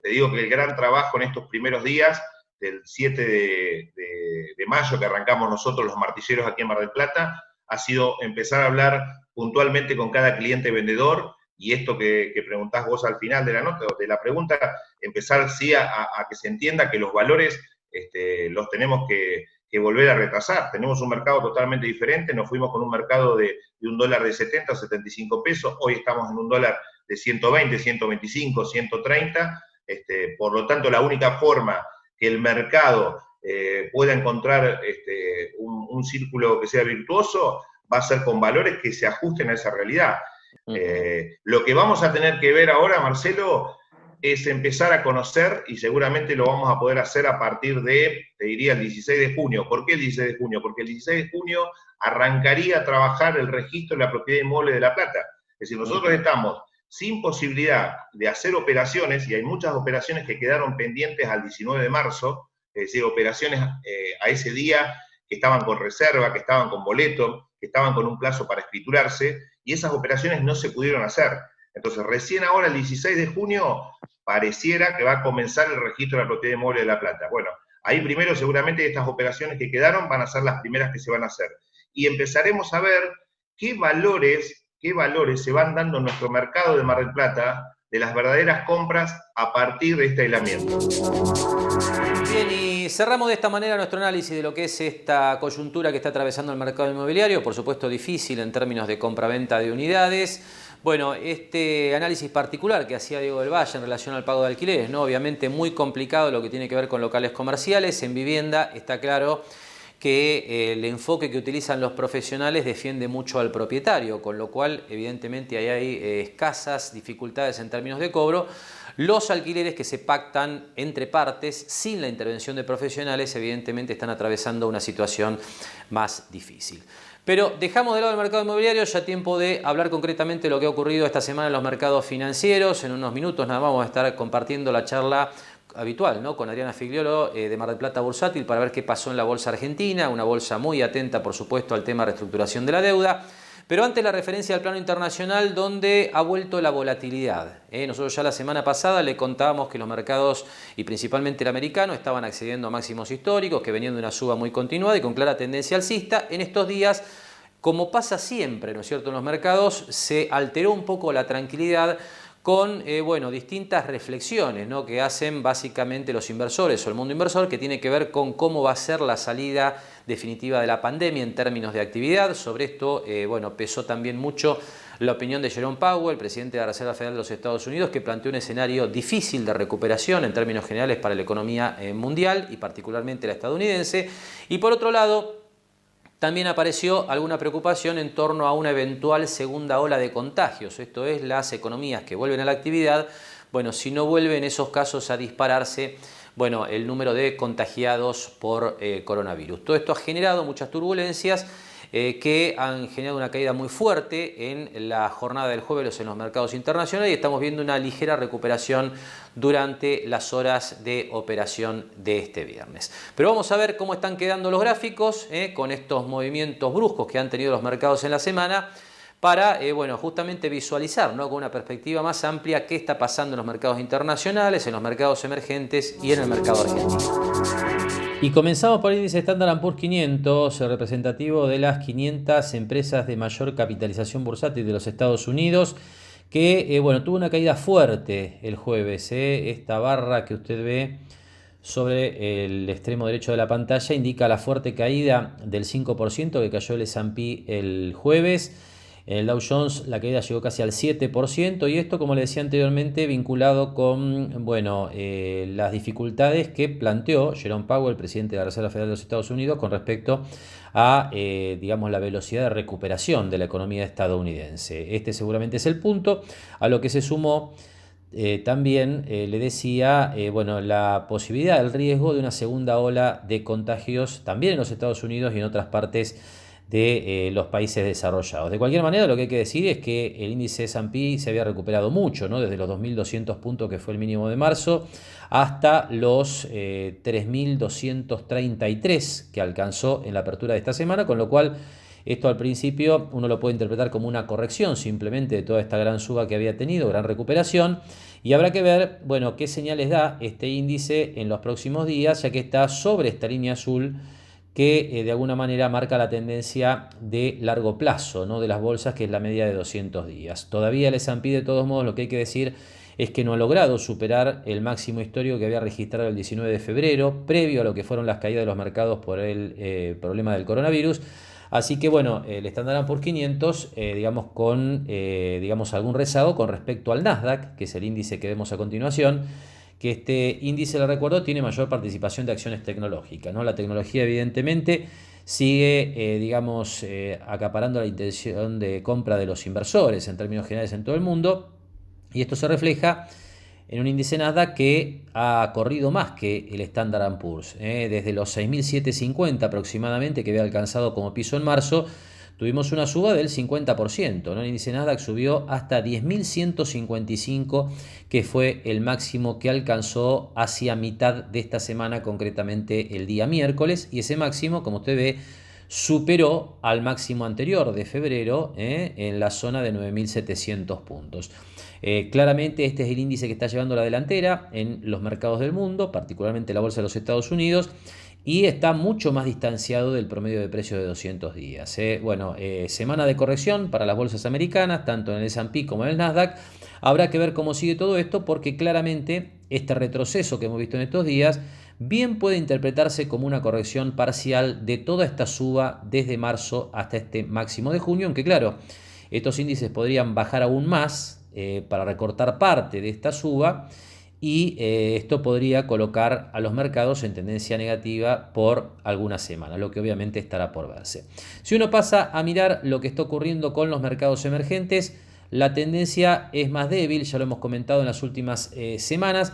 Te digo que el gran trabajo en estos primeros días, del 7 de mayo, que arrancamos nosotros los martilleros aquí en Mar del Plata, ha sido empezar a hablar puntualmente con cada cliente vendedor, y esto que preguntás vos al final de la nota, de la pregunta, empezar sí a que se entienda que los valores los tenemos que volver a retrasar. Tenemos un mercado totalmente diferente, nos fuimos con un mercado de un dólar de 70 a 75 pesos, hoy estamos en un dólar de 120, 125, 130, por lo tanto la única forma que el mercado pueda encontrar un círculo que sea virtuoso va a ser con valores que se ajusten a esa realidad. Lo que vamos a tener que ver ahora, Marcelo, es empezar a conocer, y seguramente lo vamos a poder hacer a partir de, te diría, el 16 de junio. ¿Por qué el 16 de junio? Porque el 16 de junio arrancaría a trabajar el registro de la propiedad inmueble de La Plata. Es decir, nosotros estamos sin posibilidad de hacer operaciones, y hay muchas operaciones que quedaron pendientes al 19 de marzo, es decir, operaciones a ese día que estaban con reserva, que estaban con boleto, que estaban con un plazo para escriturarse, y esas operaciones no se pudieron hacer. Entonces, recién ahora, el 16 de junio, pareciera que va a comenzar el registro de la propiedad inmueble de La Plata. Bueno, ahí primero seguramente estas operaciones que quedaron van a ser las primeras que se van a hacer. Y empezaremos a ver qué valores se van dando en nuestro mercado de Mar del Plata de las verdaderas compras a partir de este aislamiento. Bien, y cerramos de esta manera nuestro análisis de lo que es esta coyuntura que está atravesando el mercado inmobiliario, por supuesto difícil en términos de compra-venta de unidades. Bueno, este análisis particular que hacía Diego del Valle en relación al pago de alquileres, ¿no? Obviamente muy complicado lo que tiene que ver con locales comerciales. En vivienda está claro que el enfoque que utilizan los profesionales defiende mucho al propietario, con lo cual evidentemente ahí hay escasas dificultades en términos de cobro. Los alquileres que se pactan entre partes sin la intervención de profesionales evidentemente están atravesando una situación más difícil. Pero dejamos de lado el mercado inmobiliario, ya tiempo de hablar concretamente de lo que ha ocurrido esta semana en los mercados financieros. En unos minutos nada más vamos a estar compartiendo la charla habitual, ¿no?, con Adriana Figliolo de Mar del Plata Bursátil para ver qué pasó en la bolsa argentina, una bolsa muy atenta por supuesto al tema de reestructuración de la deuda. Pero antes la referencia al plano internacional donde ha vuelto la volatilidad. Nosotros ya la semana pasada le contábamos que los mercados, y principalmente el americano, estaban accediendo a máximos históricos, que venían de una suba muy continuada y con clara tendencia alcista. En estos días, como pasa siempre, ¿no es cierto?, en los mercados, se alteró un poco la tranquilidad con distintas reflexiones, ¿no?, que hacen básicamente los inversores o el mundo inversor, que tiene que ver con cómo va a ser la salida definitiva de la pandemia en términos de actividad. Sobre esto pesó también mucho la opinión de Jerome Powell, presidente de la Reserva Federal de los Estados Unidos, que planteó un escenario difícil de recuperación en términos generales para la economía mundial y particularmente la estadounidense. Y por otro lado, también apareció alguna preocupación en torno a una eventual segunda ola de contagios, esto es, las economías que vuelven a la actividad, si no vuelve en esos casos a dispararse el número de contagiados por coronavirus. Todo esto ha generado muchas turbulencias que han generado una caída muy fuerte en la jornada del jueves en los mercados internacionales y estamos viendo una ligera recuperación durante las horas de operación de este viernes. Pero vamos a ver cómo están quedando los gráficos con estos movimientos bruscos que han tenido los mercados en la semana para justamente visualizar, ¿no?, con una perspectiva más amplia qué está pasando en los mercados internacionales, en los mercados emergentes y en el mercado argentino. Y comenzamos por el índice Standard & Poor's 500, representativo de las 500 empresas de mayor capitalización bursátil de los Estados Unidos, que tuvo una caída fuerte el jueves. Esta barra que usted ve sobre el extremo derecho de la pantalla indica la fuerte caída del 5% que cayó el S&P el jueves. En el Dow Jones la caída llegó casi al 7% y esto, como le decía anteriormente, vinculado con las dificultades que planteó Jerome Powell, presidente de la Reserva Federal de los Estados Unidos, con respecto a la velocidad de recuperación de la economía estadounidense. Este seguramente es el punto, a lo que se sumó también, le decía, la posibilidad, el riesgo de una segunda ola de contagios también en los Estados Unidos y en otras partes de los países desarrollados. De cualquier manera, lo que hay que decir es que el índice S&P se había recuperado mucho, ¿no?, desde los 2.200 puntos que fue el mínimo de marzo hasta los 3.233 que alcanzó en la apertura de esta semana, con lo cual esto al principio uno lo puede interpretar como una corrección simplemente de toda esta gran suba que había tenido, gran recuperación, y habrá que ver qué señales da este índice en los próximos días, ya que está sobre esta línea azul que de alguna manera marca la tendencia de largo plazo, ¿no?, de las bolsas, que es la media de 200 días. Todavía el S&P, de todos modos, lo que hay que decir es que no ha logrado superar el máximo histórico que había registrado el 19 de febrero, previo a lo que fueron las caídas de los mercados por el problema del coronavirus. Así que el Standard & Poor's 500, con algún rezago con respecto al Nasdaq, que es el índice que vemos a continuación, que este índice, le recuerdo, tiene mayor participación de acciones tecnológicas, ¿no? La tecnología evidentemente sigue, acaparando la intención de compra de los inversores en términos generales en todo el mundo, y esto se refleja en un índice Nasdaq que ha corrido más que el Standard & Poor's, desde los 6.750 aproximadamente que había alcanzado como piso en marzo, tuvimos una suba del 50%, ¿no? El índice Nasdaq subió hasta 10.155, que fue el máximo que alcanzó hacia mitad de esta semana, concretamente el día miércoles, y ese máximo, como usted ve, superó al máximo anterior de febrero en la zona de 9.700 puntos. Claramente este es el índice que está llevando la delantera en los mercados del mundo, particularmente la bolsa de los Estados Unidos, y está mucho más distanciado del promedio de precios de 200 días. Semana de corrección para las bolsas americanas, tanto en el S&P como en el Nasdaq. Habrá que ver cómo sigue todo esto, porque claramente este retroceso que hemos visto en estos días bien puede interpretarse como una corrección parcial de toda esta suba desde marzo hasta este máximo de junio, aunque claro, estos índices podrían bajar aún más para recortar parte de esta suba, y esto podría colocar a los mercados en tendencia negativa por algunas semanas, lo que obviamente estará por verse. Si uno pasa a mirar lo que está ocurriendo con los mercados emergentes, la tendencia es más débil, ya lo hemos comentado en las últimas semanas.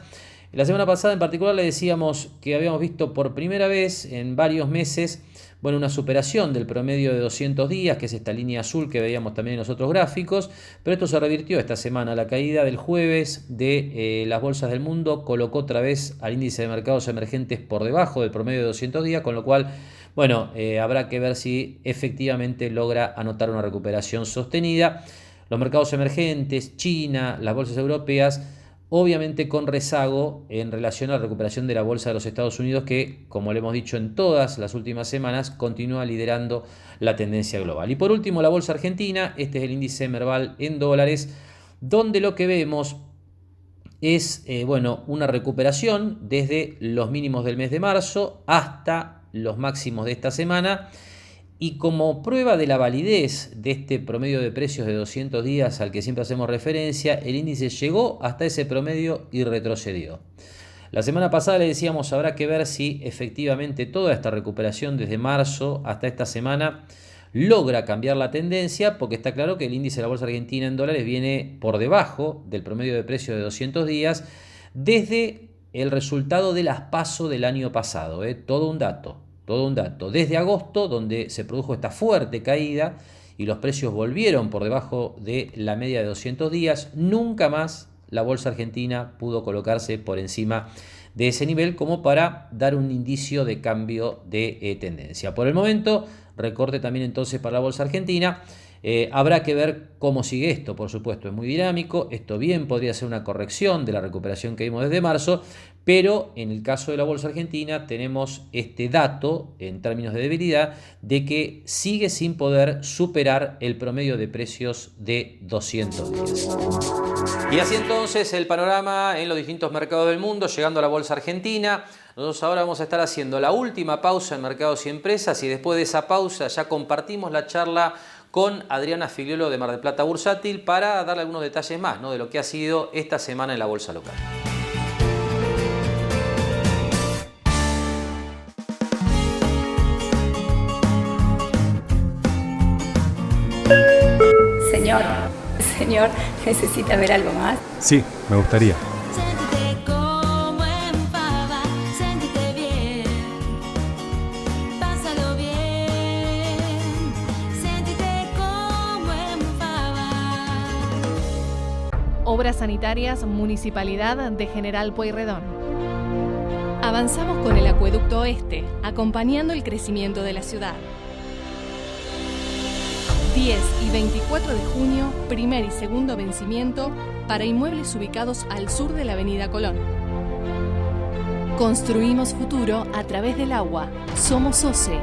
La semana pasada en particular le decíamos que habíamos visto por primera vez en varios meses una superación del promedio de 200 días, que es esta línea azul que veíamos también en los otros gráficos, pero esto se revirtió esta semana. La caída del jueves de las bolsas del mundo colocó otra vez al índice de mercados emergentes por debajo del promedio de 200 días, con lo cual, habrá que ver si efectivamente logra anotar una recuperación sostenida. Los mercados emergentes, China, las bolsas europeas, obviamente con rezago en relación a la recuperación de la bolsa de los Estados Unidos, que, como le hemos dicho en todas las últimas semanas, continúa liderando la tendencia global. Y por último, la bolsa argentina. Este es el índice Merval en dólares, donde lo que vemos es una recuperación desde los mínimos del mes de marzo hasta los máximos de esta semana. Y como prueba de la validez de este promedio de precios de 200 días al que siempre hacemos referencia, el índice llegó hasta ese promedio y retrocedió. La semana pasada le decíamos, habrá que ver si efectivamente toda esta recuperación desde marzo hasta esta semana logra cambiar la tendencia, porque está claro que el índice de la bolsa argentina en dólares viene por debajo del promedio de precios de 200 días desde el resultado de las PASO del año pasado. Todo un dato. Desde agosto, donde se produjo esta fuerte caída y los precios volvieron por debajo de la media de 200 días, nunca más la bolsa argentina pudo colocarse por encima de ese nivel como para dar un indicio de cambio de tendencia. Por el momento, recorte también entonces para la bolsa argentina. Habrá que ver cómo sigue esto, por supuesto, es muy dinámico. Esto bien podría ser una corrección de la recuperación que vimos desde marzo, pero en el caso de la bolsa argentina tenemos este dato en términos de debilidad de que sigue sin poder superar el promedio de precios de 200 días. Y así entonces el panorama en los distintos mercados del mundo, llegando a la bolsa argentina. Nosotros ahora vamos a estar haciendo la última pausa en Mercados y Empresas, y después de esa pausa ya compartimos la charla con Adriana Figliolo de Mar del Plata Bursátil para darle algunos detalles más, de lo que ha sido esta semana en la bolsa local. Señor, ¿necesita ver algo más? Sí, me gustaría. Siéntete como en pava, siéntete bien, pásalo bien, siéntete como en pava. Obras Sanitarias Municipalidad de General Pueyrredón. Avanzamos con el Acueducto Oeste, acompañando el crecimiento de la ciudad. 10 y 24 de junio, primer y segundo vencimiento para inmuebles ubicados al sur de la Avenida Colón. Construimos futuro a través del agua. Somos OCE.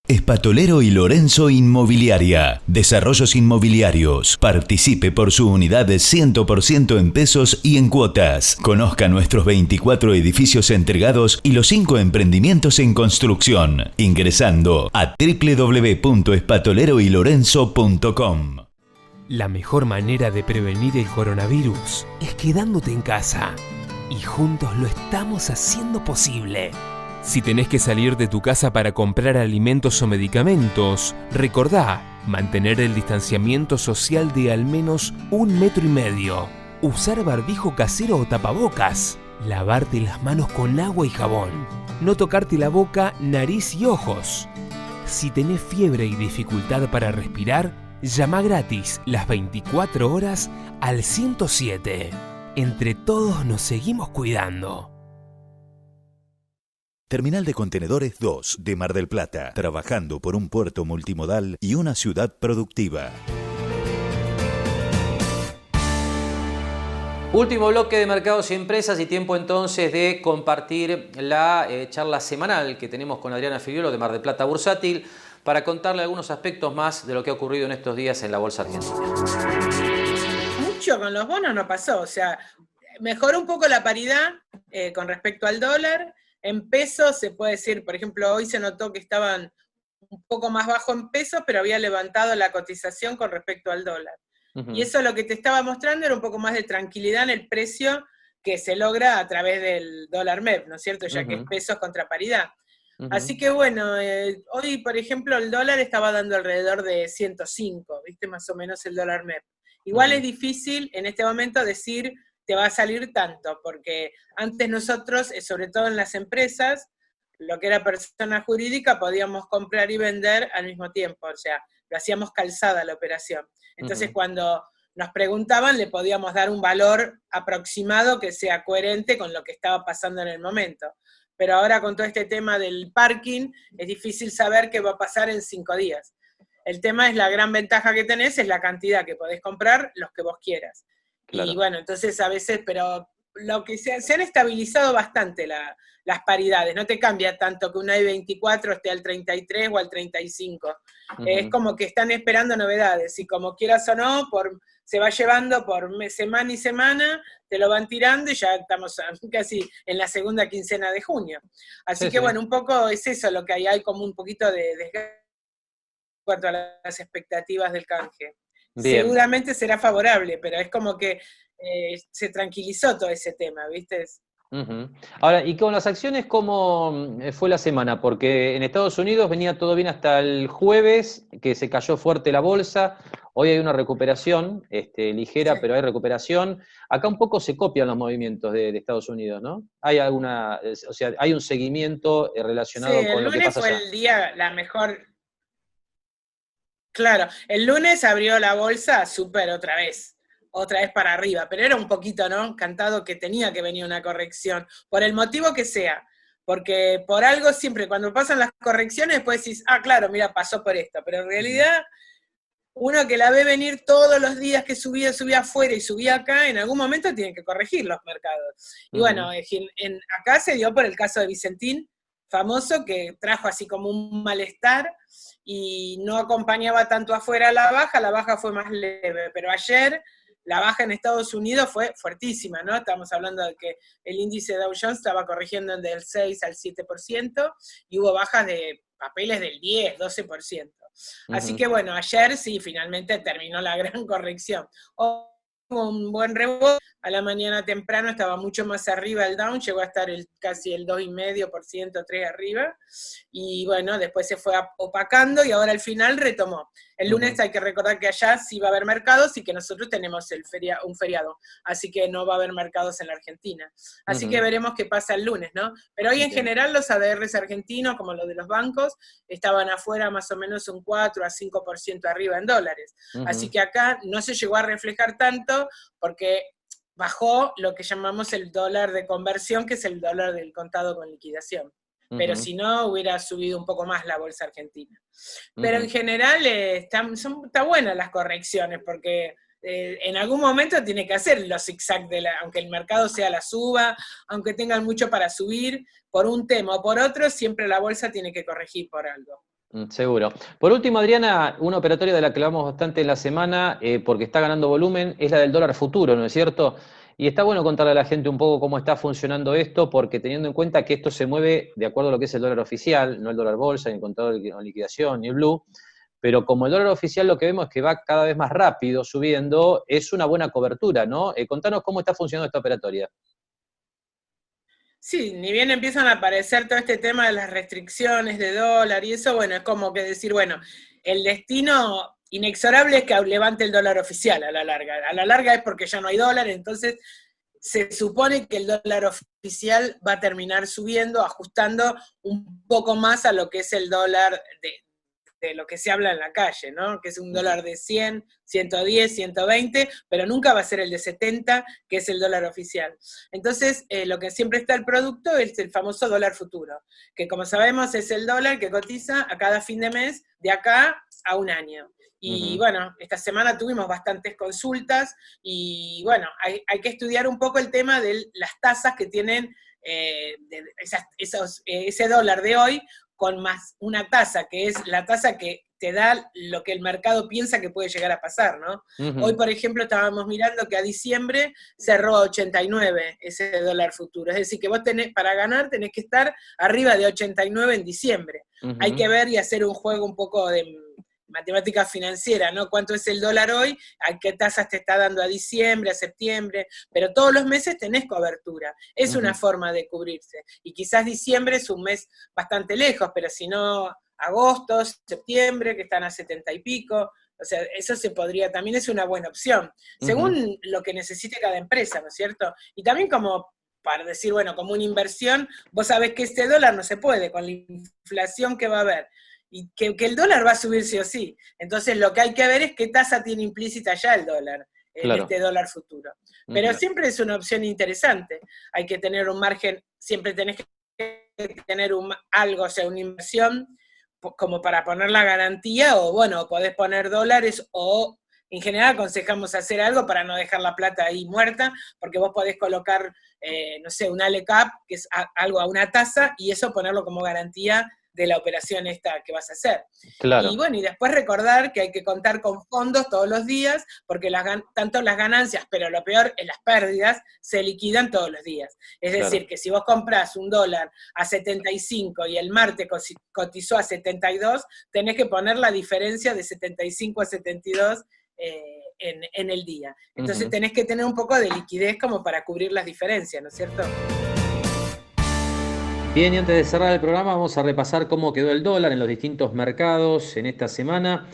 Espatolero y Lorenzo Inmobiliaria. Desarrollos inmobiliarios. Participe por su unidad de 100% en pesos y en cuotas. Conozca nuestros 24 edificios entregados y los 5 emprendimientos en construcción. Ingresando a www.espatoleroylorenzo.com. La mejor manera de prevenir el coronavirus es quedándote en casa. Y juntos lo estamos haciendo posible. Si tenés que salir de tu casa para comprar alimentos o medicamentos, recordá mantener el distanciamiento social de al menos 1,5 metros. Usar barbijo casero o tapabocas. lavarte las manos con agua y jabón, no tocarte la boca, nariz y ojos. Si tenés fiebre y dificultad para respirar, llama gratis las 24 horas al 107. Entre todos nos seguimos cuidando. Terminal de Contenedores 2 de Mar del Plata, trabajando por un puerto multimodal y una ciudad productiva. Último bloque de Mercados y Empresas y tiempo entonces de compartir la charla semanal que tenemos con Adriana Figueroa de Mar del Plata Bursátil para contarle algunos aspectos más de lo que ha ocurrido en estos días en la Bolsa Argentina. Mucho con los bonos no pasó, o sea, mejoró un poco la paridad con respecto al dólar. En pesos se puede decir, por ejemplo, hoy se notó que estaban un poco más bajo en pesos, pero había levantado la cotización con respecto al dólar. Y eso lo que te estaba mostrando era un poco más de tranquilidad en el precio que se logra a través del dólar MEP, ¿no es cierto? Ya que es pesos contra paridad. Así que bueno, hoy por ejemplo el dólar estaba dando alrededor de 105, ¿viste? Más o menos el dólar MEP. Igual es difícil en este momento decir te va a salir tanto, porque antes nosotros, sobre todo en las empresas, lo que era persona jurídica, podíamos comprar y vender al mismo tiempo, o sea, lo hacíamos calzada la operación. Entonces cuando nos preguntaban le podíamos dar un valor aproximado que sea coherente con lo que estaba pasando en el momento. Pero ahora con todo este tema del parking, es difícil saber qué va a pasar en 5 días. El tema es la gran ventaja que tenés, es la cantidad que podés comprar, los que vos quieras. Claro. Y bueno, entonces a veces, pero lo que se han estabilizado bastante las paridades, no te cambia tanto que una I-24 esté al 33 o al 35. Es como que están esperando novedades, y como quieras o no, se va llevando por semana y semana, te lo van tirando y ya estamos casi en la segunda quincena de junio. Así que bueno, un poco es eso lo que hay como un poquito de desgaste en cuanto a las expectativas del canje. Bien. Seguramente será favorable, pero es como que se tranquilizó todo ese tema, ¿viste? Ahora, ¿y con las acciones cómo fue la semana? Porque en Estados Unidos venía todo bien hasta el jueves, que se cayó fuerte la bolsa. Hoy hay una recuperación ligera, sí, pero hay recuperación. Acá un poco se copian los movimientos de Estados Unidos, ¿no? Hay alguna, o sea, hay un seguimiento relacionado con lo que pasa allá. El lunes fue el día, la mejor. Claro, el lunes abrió la bolsa súper otra vez para arriba, pero era un poquito, ¿no? Cantado que tenía que venir una corrección, por el motivo que sea, porque por algo siempre, cuando pasan las correcciones, después decís, claro, mira, pasó por esto, pero en realidad, uno que la ve venir todos los días que subía afuera y subía acá, en algún momento tiene que corregir los mercados. Y bueno, acá se dio por el caso de Vicentín, famoso, que trajo así como un malestar, y no acompañaba tanto afuera la baja fue más leve, pero ayer la baja en Estados Unidos fue fuertísima, ¿no? Estamos hablando de que el índice Dow Jones estaba corrigiendo del 6 al 7%, y hubo bajas de papeles del 10, 12%. Así que bueno, ayer sí, finalmente terminó la gran corrección. Hubo un buen rebote, a la mañana temprano estaba mucho más arriba el Dow, llegó a estar casi el 2,5%, 3 arriba, y bueno, después se fue opacando y ahora al final retomó. El lunes hay que recordar que allá sí va a haber mercados y que nosotros tenemos un feriado, así que no va a haber mercados en la Argentina. Así que veremos qué pasa el lunes, ¿no? Pero hoy en general los ADRs argentinos, como los de los bancos, estaban afuera más o menos un 4 a 5% arriba en dólares. Así que acá no se llegó a reflejar tanto porque bajó lo que llamamos el dólar de conversión, que es el dólar del contado con liquidación. Pero si no, hubiera subido un poco más la bolsa argentina. Pero en general está buenas las correcciones, porque en algún momento tiene que hacer los zigzag, aunque el mercado sea la suba, aunque tengan mucho para subir, por un tema o por otro, siempre la bolsa tiene que corregir por algo. Seguro. Por último, Adriana, una operatoria de la que hablamos bastante en la semana, porque está ganando volumen, es la del dólar futuro, ¿no es cierto? Y está bueno contarle a la gente un poco cómo está funcionando esto, porque teniendo en cuenta que esto se mueve de acuerdo a lo que es el dólar oficial, no el dólar bolsa, ni el contado de liquidación, ni el blue, pero como el dólar oficial lo que vemos es que va cada vez más rápido subiendo, es una buena cobertura, ¿no? Contanos cómo está funcionando esta operatoria. Sí, ni bien empiezan a aparecer todo este tema de las restricciones de dólar y eso, bueno, es como que decir, bueno, el destino inexorable es que levante el dólar oficial a la larga. A la larga es porque ya no hay dólar, entonces se supone que el dólar oficial va a terminar subiendo, ajustando un poco más a lo que es el dólar de lo que se habla en la calle, ¿no? Que es un dólar de 100, 110, 120, pero nunca va a ser el de 70, que es el dólar oficial. Entonces, lo que siempre está el producto es el famoso dólar futuro, que como sabemos es el dólar que cotiza a cada fin de mes de acá a un año. Y bueno, esta semana tuvimos bastantes consultas y bueno, hay que estudiar un poco el tema de las tasas que tienen ese dólar de hoy, con más una tasa, que es la tasa que te da lo que el mercado piensa que puede llegar a pasar, ¿no? Hoy, por ejemplo, estábamos mirando que a diciembre cerró 89 ese dólar futuro, es decir, que vos para ganar tenés que estar arriba de 89 en diciembre. Hay que ver y hacer un juego un poco de matemática financiera, ¿no? ¿Cuánto es el dólar hoy? ¿A qué tasas te está dando a diciembre, a septiembre? Pero todos los meses tenés cobertura. Es una forma de cubrirse. Y quizás diciembre es un mes bastante lejos, pero si no, agosto, septiembre, que están a 70 y pico. O sea, eso se podría, también es una buena opción. Según lo que necesite cada empresa, ¿no es cierto? Y también como para decir, bueno, como una inversión, vos sabés que este dólar no se puede, con la inflación que va a haber. Y que el dólar va a subir sí o sí. Entonces lo que hay que ver es qué tasa tiene implícita ya el dólar, en este dólar futuro. Pero siempre es una opción interesante. Hay que tener un margen, siempre tenés que tener algo, o sea, una inversión como para poner la garantía, o bueno, podés poner dólares, o en general aconsejamos hacer algo para no dejar la plata ahí muerta, porque vos podés colocar, no sé, un ALECAP, que es algo a una tasa, y eso ponerlo como garantía de la operación esta que vas a hacer. Claro. Y bueno, y después recordar que hay que contar con fondos todos los días, porque tanto las ganancias, pero lo peor es las pérdidas, se liquidan todos los días. Es decir, que si vos comprás un dólar a 75 y el martes cotizó a 72, tenés que poner la diferencia de 75 a 72 en el día. Entonces tenés que tener un poco de liquidez como para cubrir las diferencias, ¿no es cierto? Bien, y antes de cerrar el programa vamos a repasar cómo quedó el dólar en los distintos mercados en esta semana.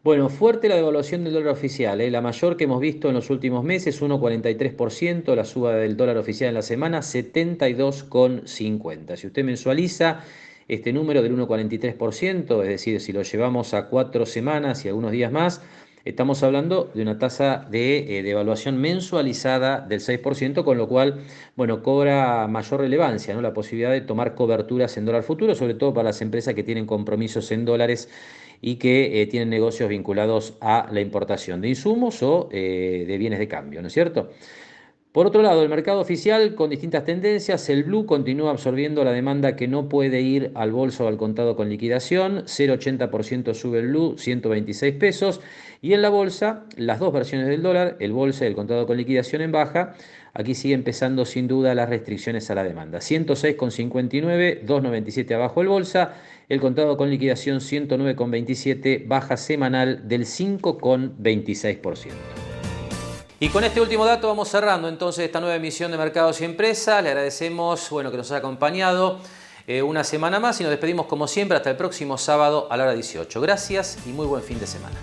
Bueno, fuerte la devaluación del dólar oficial, la mayor que hemos visto en los últimos meses, 1,43%, la suba del dólar oficial en la semana, 72,50. Si usted mensualiza este número del 1,43%, es decir, si lo llevamos a 4 semanas y algunos días más, estamos hablando de una tasa de devaluación mensualizada del 6%, con lo cual, bueno, cobra mayor relevancia, ¿no? La posibilidad de tomar coberturas en dólar futuro, sobre todo para las empresas que tienen compromisos en dólares y que tienen negocios vinculados a la importación de insumos o de bienes de cambio, ¿no es cierto? Por otro lado, el mercado oficial con distintas tendencias, el blue continúa absorbiendo la demanda que no puede ir al bolso o al contado con liquidación, 0,80% sube el blue, 126 pesos, y en la bolsa, las dos versiones del dólar, el bolsa y el contado con liquidación en baja, aquí sigue empezando sin duda las restricciones a la demanda, 106,59, 2,97 abajo el bolsa, el contado con liquidación 109,27, baja semanal del 5,26%. Y con este último dato vamos cerrando entonces esta nueva emisión de Mercados y Empresas. Le agradecemos que nos haya acompañado una semana más y nos despedimos como siempre hasta el próximo sábado a la hora 18. Gracias y muy buen fin de semana.